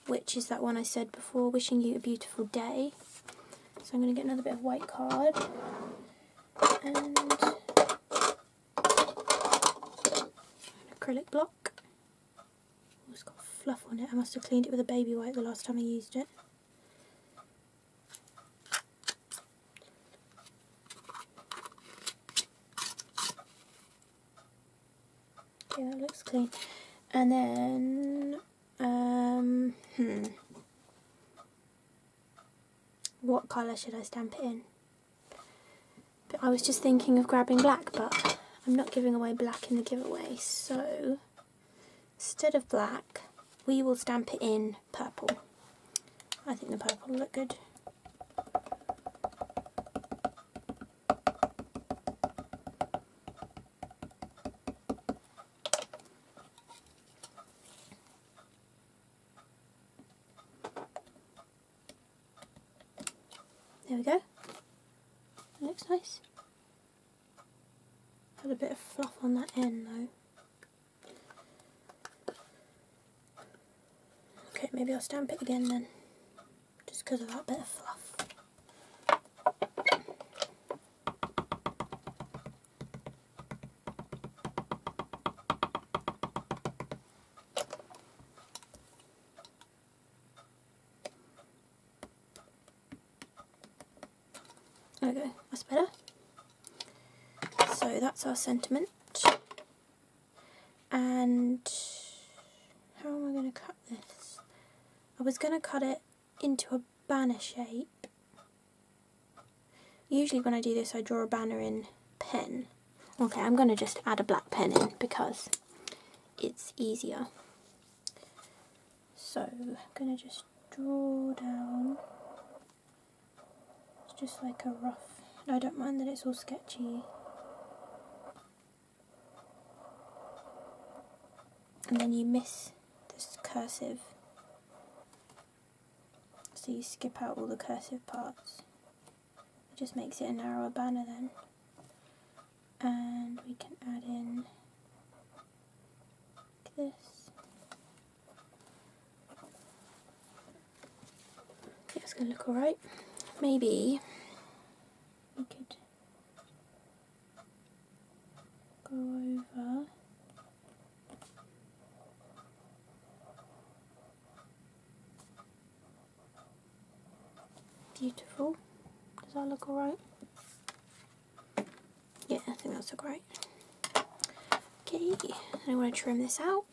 which is that one I said before, wishing you a beautiful day. So I'm going to get another bit of white card and an acrylic block. Oh, it's got fluff on it. I must have cleaned it with a baby wipe the last time I used it. Okay, that looks clean. And then, what colour should I stamp it in? But I was just thinking of grabbing black, but I'm not giving away black in the giveaway, so instead of black, we will stamp it in purple. I think the purple will look good. There we go. That looks nice. Had a bit of fluff on that end though. Okay, maybe I'll stamp it again then, just because of that bit of fluff. There we go, that's better. So that's our sentiment. And how am I going to cut this? I was going to cut it into a banner shape. Usually when I do this I draw a banner in pen. Okay, I'm going to just add a black pen in because it's easier. So I'm going to just draw down. It's just like a rough, I don't mind that it's all sketchy. And then you miss this cursive. So you skip out all the cursive parts. It just makes it a narrower banner then. And we can add in this. I think it's going to look alright. Maybe we could go over beautiful. Does that look alright? Yeah, I think that's look right. Okay, I want to trim this out.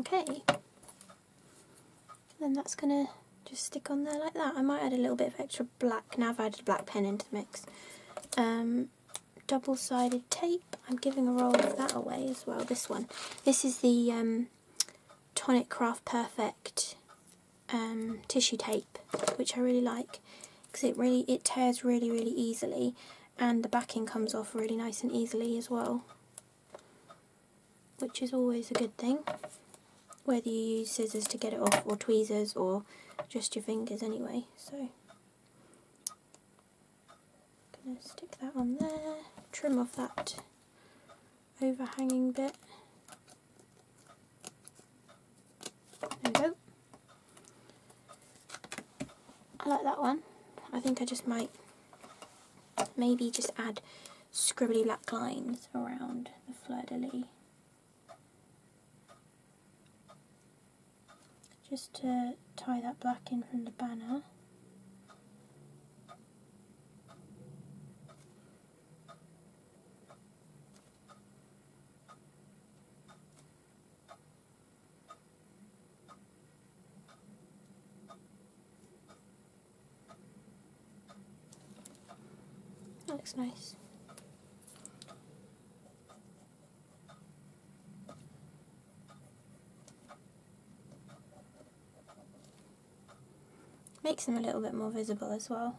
Okay, then that's going to just stick on there like that. I might add a little bit of extra black, now I've added a black pen into the mix. Double-sided tape, I'm giving a roll of that away as well, this one. This is the Tonic Craft Perfect tissue tape, which I really like, because it tears really easily, and the backing comes off really nice and easily as well, which is always a good thing, whether you use scissors to get it off or tweezers or just your fingers anyway. So I'm going to stick that on there, trim off that overhanging bit. There we go. I like that one. I think I just might maybe just add scribbly black lines around the Fleur de Lis, just to tie that black in from the banner. That looks nice. Makes them a little bit more visible as well.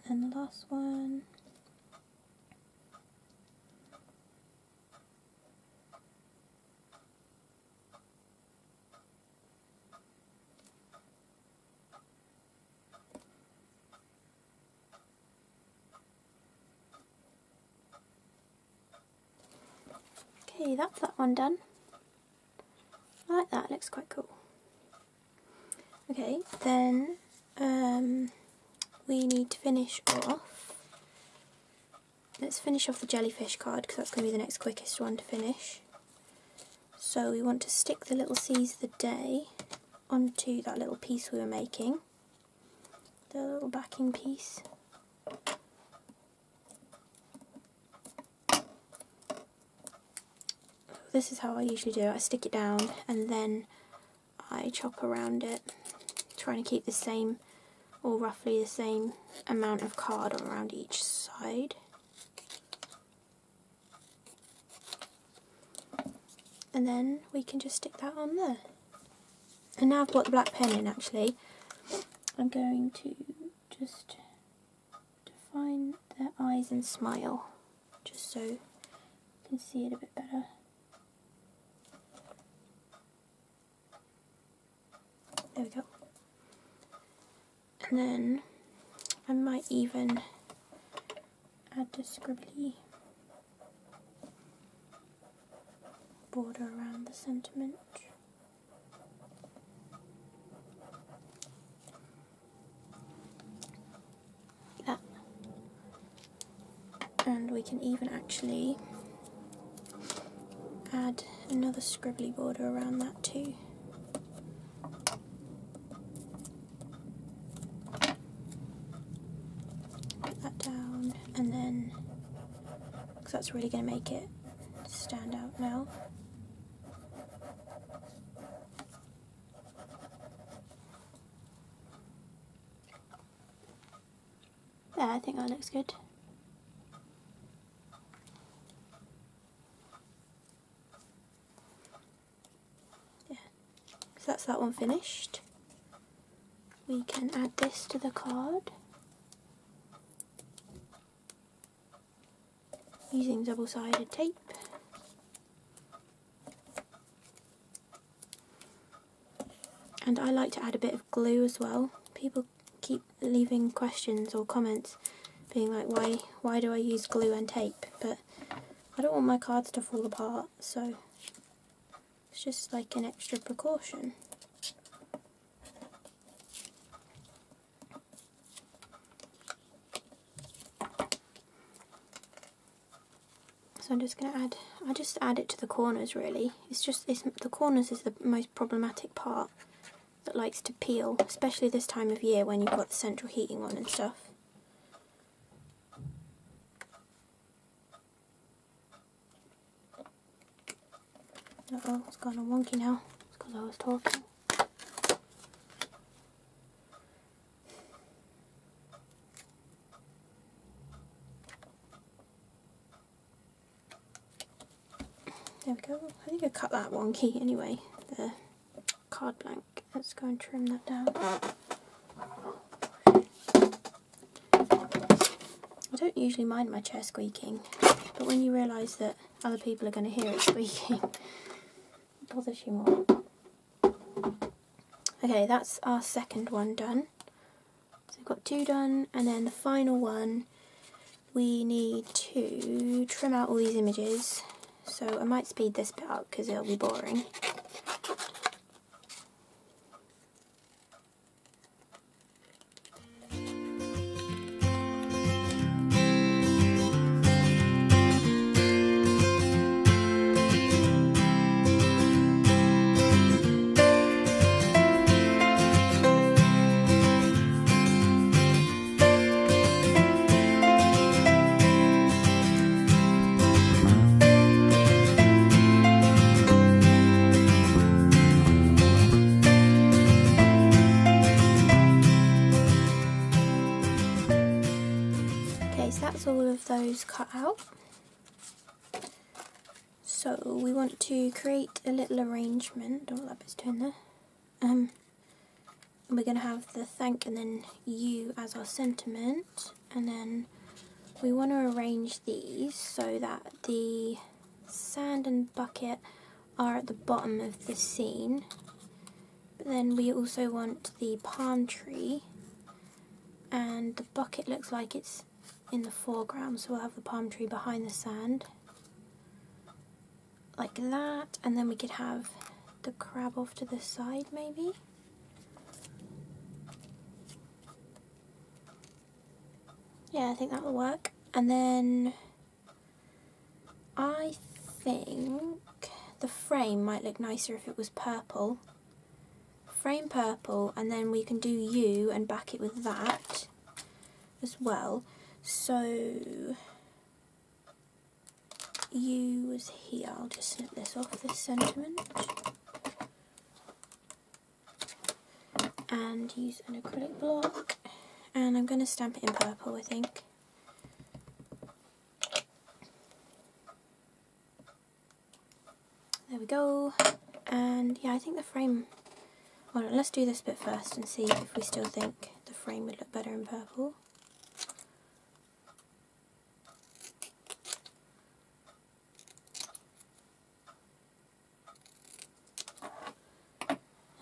And the last one. Okay, that's that one done. I like that, it looks quite cool. Okay, then we need to finish off. Let's finish off the jellyfish card, because that's going to be the next quickest one to finish. So we want to stick the little Seas of the Day onto that little piece we were making, the little backing piece. This is how I usually do it. I stick it down and then I chop around it, trying to keep the same, or roughly the same amount of card around each side. And then we can just stick that on there. And now I've got the black pen in, actually, I'm going to just define their eyes and smile, just so you can see it a bit better. There we go. And then I might even add the scribbly border around the sentiment. Like that. And we can even actually add another scribbly border around that too. And then, because that's really going to make it stand out now. Yeah, I think that looks good. Yeah, so that's that one finished. We can add this to the card using double-sided tape. And I like to add a bit of glue as well. People keep leaving questions or comments being like, why do I use glue and tape? But I don't want my cards to fall apart, so it's just like an extra precaution. So I'm just going to add, I just add it to the corners really. The corners is the most problematic part that likes to peel, especially this time of year when you've got the central heating on and stuff. Uh-oh, it's gone all wonky now. It's because I was talking. There we go. I think I cut that wonky anyway, the card blank. Let's go and trim that down. I don't usually mind my chair squeaking, but when you realise that other people are going to hear it squeaking, it bothers you more. Okay, that's our second one done. So we've got 2 done, and then the final one, we need to trim out all these images. So I might speed this bit up because it'll be boring. All of those cut out. So we want to create a little arrangement. Don't know what that bit's doing there. We're going to have the thank and then you as our sentiment, and then we want to arrange these so that the sand and bucket are at the bottom of the scene, but then we also want the palm tree, and the bucket looks like it's in the foreground, so we'll have the palm tree behind the sand like that, and then we could have the crab off to the side maybe. Yeah, I think that will work. And then I think the frame might look nicer if it was purple. Frame purple, and then we can do you and back it with that as well. So you was here. I'll just snip this off, this sentiment, and use an acrylic block, and I'm going to stamp it in purple, I think. There we go. And yeah, I think the frame, well, let's do this bit first and see if we still think the frame would look better in purple.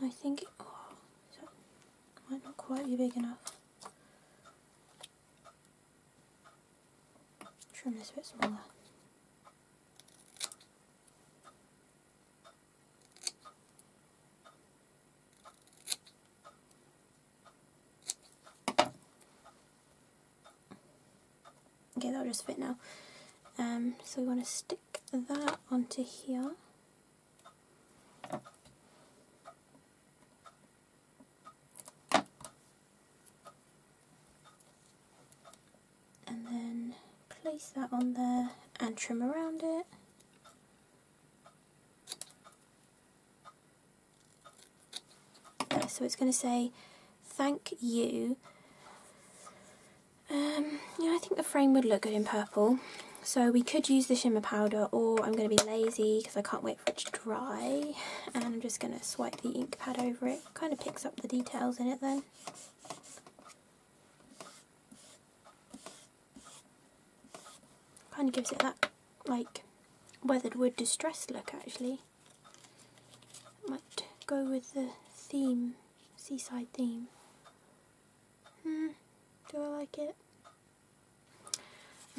I think it, so it might not quite be big enough. Trim this a bit smaller. Okay, that'll just fit now. So we want to stick that onto here. And then place that on there and trim around it. Okay, so it's going to say, thank you. Yeah, I think the frame would look good in purple. So we could use the shimmer powder, or I'm going to be lazy because I can't wait for it to dry. And I'm just going to swipe the ink pad over it. Kind of picks up the details in it then. Kind of gives it that, like, weathered wood distressed look, actually. Might go with the theme, seaside theme. Do I like it?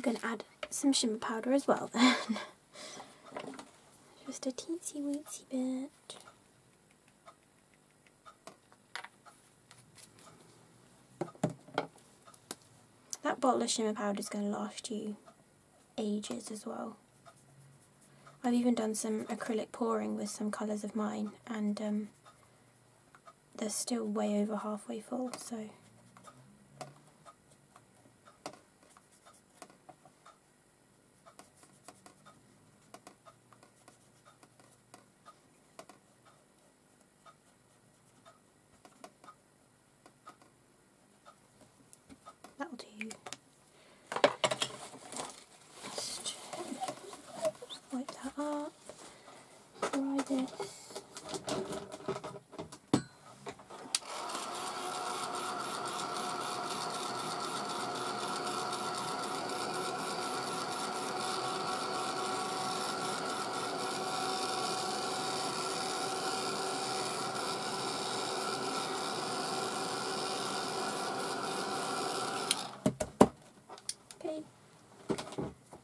going to add some shimmer powder as well then. Just a teensy weensy bit. That bottle of shimmer powder is going to last you ages as well. I've even done some acrylic pouring with some colours of mine, and they're still way over halfway full, so that'll do. Just wipe that up, dry this.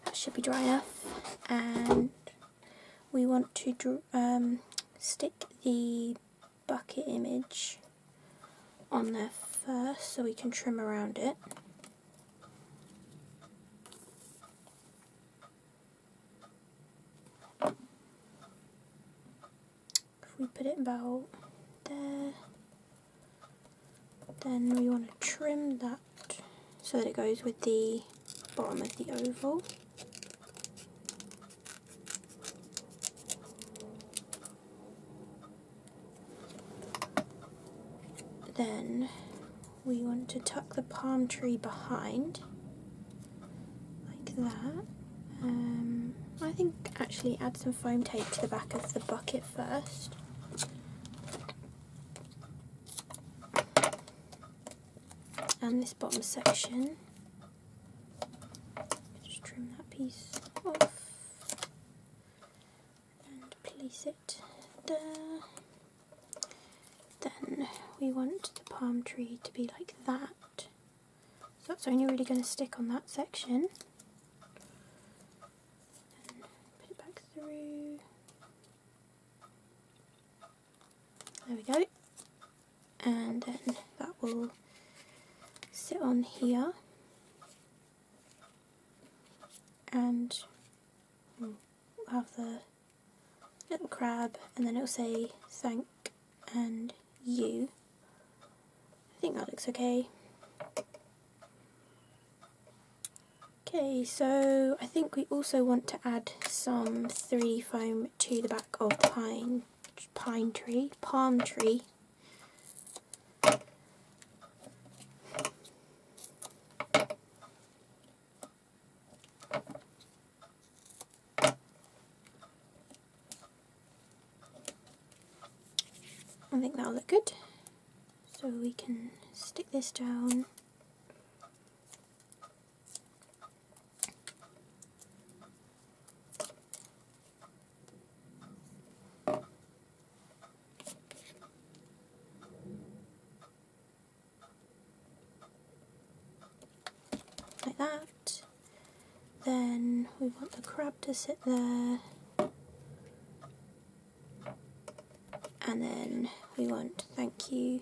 That should be dry enough, and we want to stick the bucket image on there first so we can trim around it. If we put it about there, then we want to trim that so that it goes with the bottom of the oval. Then we want to tuck the palm tree behind, like that. I think actually add some foam tape to the back of the bucket first. And this bottom section, just trim that piece off and place it there. Then we want the palm tree to be like that, so that's only really going to stick on that section. Then put it back through. There we go. And then that will sit on here, and we'll have the little crab, and then it'll say thank and you. I think that looks okay. Okay, so I think we also want to add some 3D foam to the back of the palm tree. I think that'll look good. So we can stick this down. Like that. Then we want the crab to sit there. And then we want thank you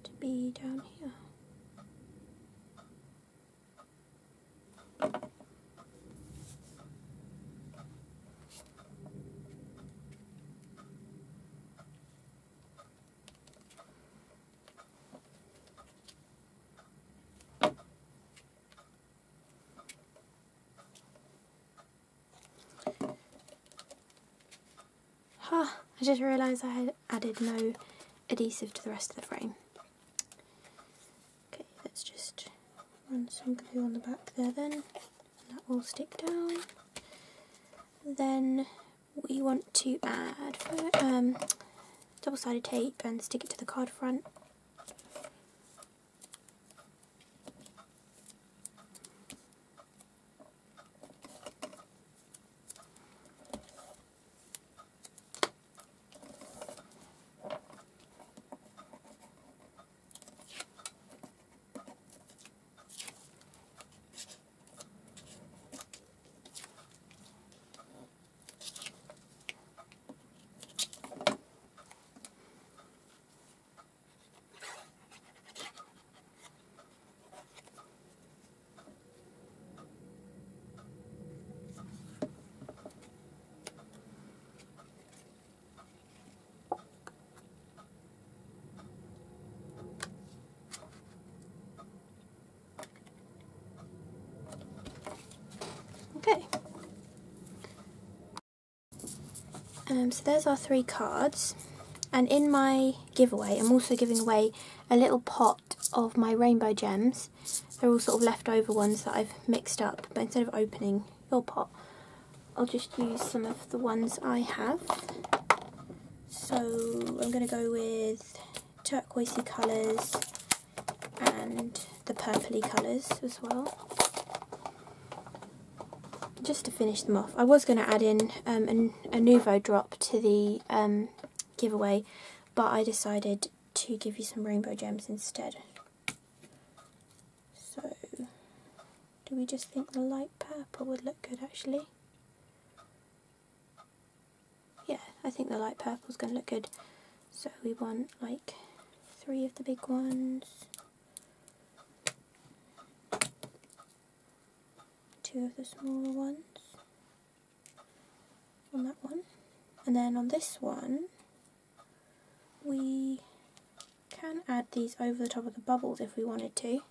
to be down here. I just realised I had added no adhesive to the rest of the frame. Okay, let's just run some glue on the back there then, and that will stick down. Then we want to add double-sided tape and stick it to the card front. Okay. So there's our 3 cards, and in my giveaway I'm also giving away a little pot of my rainbow gems. They're all sort of leftover ones that I've mixed up, but instead of opening your pot, I'll just use some of the ones I have. So I'm going to go with turquoisey colours and the purpley colours as well, just to finish them off. I was going to add in a Nuvo drop to the giveaway, but I decided to give you some rainbow gems instead. So, do we just think the light purple would look good actually? Yeah, I think the light purple is going to look good. So we want like 3 of the big ones, 2 of the smaller ones on that one, and then on this one we can add these over the top of the bubbles if we wanted to,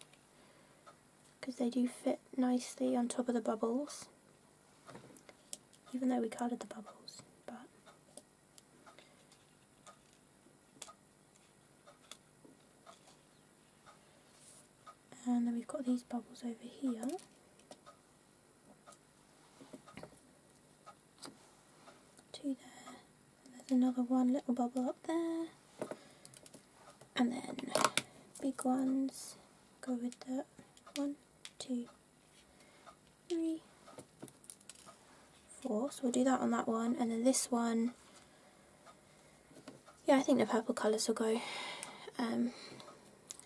because they do fit nicely on top of the bubbles, even though we coloured the bubbles. And then we've got these bubbles over here. 2 there. And there's another one little bubble up there. And then big ones go with the 1, 2, 3, 4. So we'll do that on that one. And then this one, yeah, I think the purple colours will go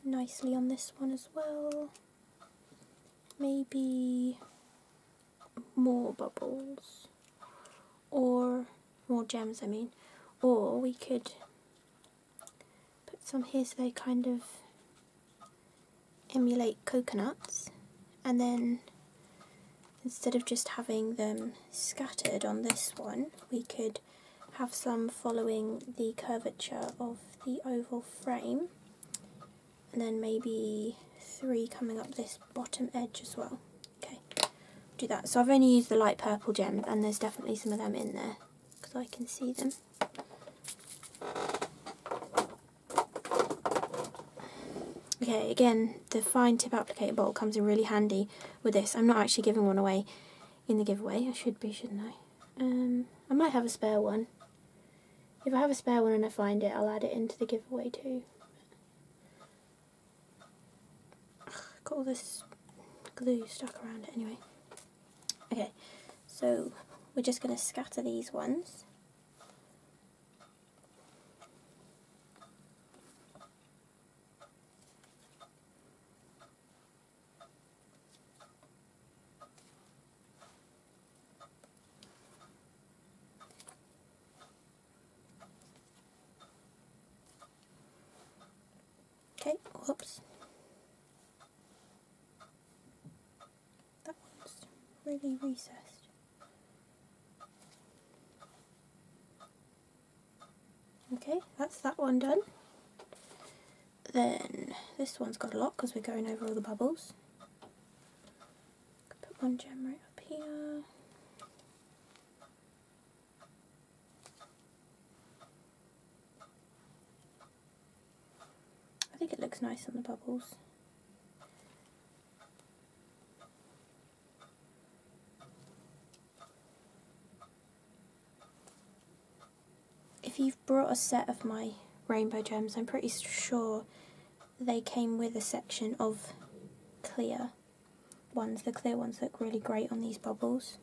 nicely on this one as well. Maybe more bubbles, or more gems I mean, or we could put some here so they kind of emulate coconuts, and then instead of just having them scattered on this one, we could have some following the curvature of the oval frame, and then maybe 3 coming up this bottom edge as well. Okay, do that. So I've only used the light purple gem, and there's definitely some of them in there because I can see them. Okay, again, the fine tip applicator bottle comes in really handy with this. I'm not actually giving one away in the giveaway. I should be, shouldn't I? I might have a spare one. If I have a spare one and I find it, I'll add it into the giveaway too. Got all this glue stuck around it anyway. Okay, so we're just going to scatter these ones. Okay, whoops. That one's really recessed. Okay, that's that one done. Then this one's got a lot because we're going over all the bubbles. Could put one gem right up here. I think it looks nice on the bubbles. If you've brought a set of my rainbow gems, I'm pretty sure they came with a section of clear ones. The clear ones look really great on these bubbles.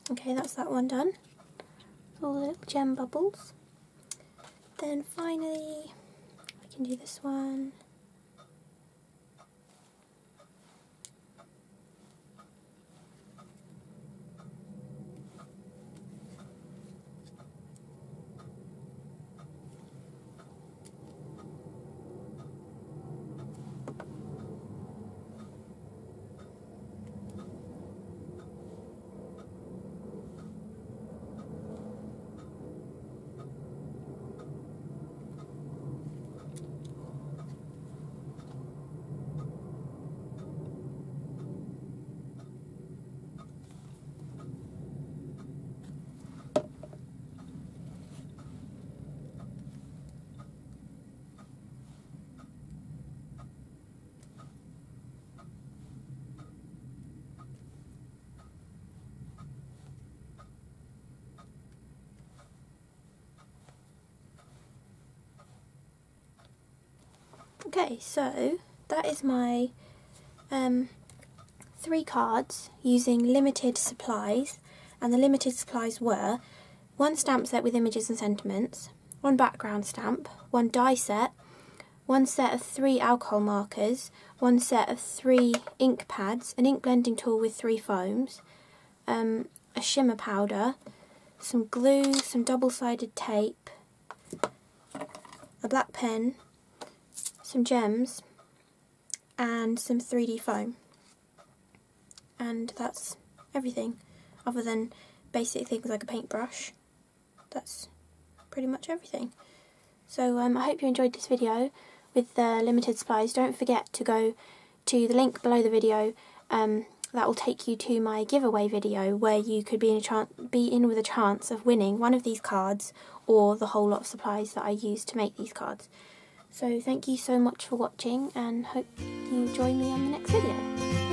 Okay, that's that one done. All the little gem bubbles. Then finally, I can do this one. Okay, so that is my 3 cards using limited supplies, and the limited supplies were 1 stamp set with images and sentiments, 1 background stamp, 1 die set, 1 set of 3 alcohol markers, 1 set of 3 ink pads, an ink blending tool with 3 foams, a shimmer powder, some glue, some double-sided tape, a black pen, some gems, and some 3D foam. And that's everything, other than basic things like a paintbrush. That's pretty much everything. So I hope you enjoyed this video with the limited supplies. Don't forget to go to the link below the video. That will take you to my giveaway video where you could be in with a chance of winning one of these cards or the whole lot of supplies that I used to make these cards. So thank you so much for watching, and hope you join me on the next video.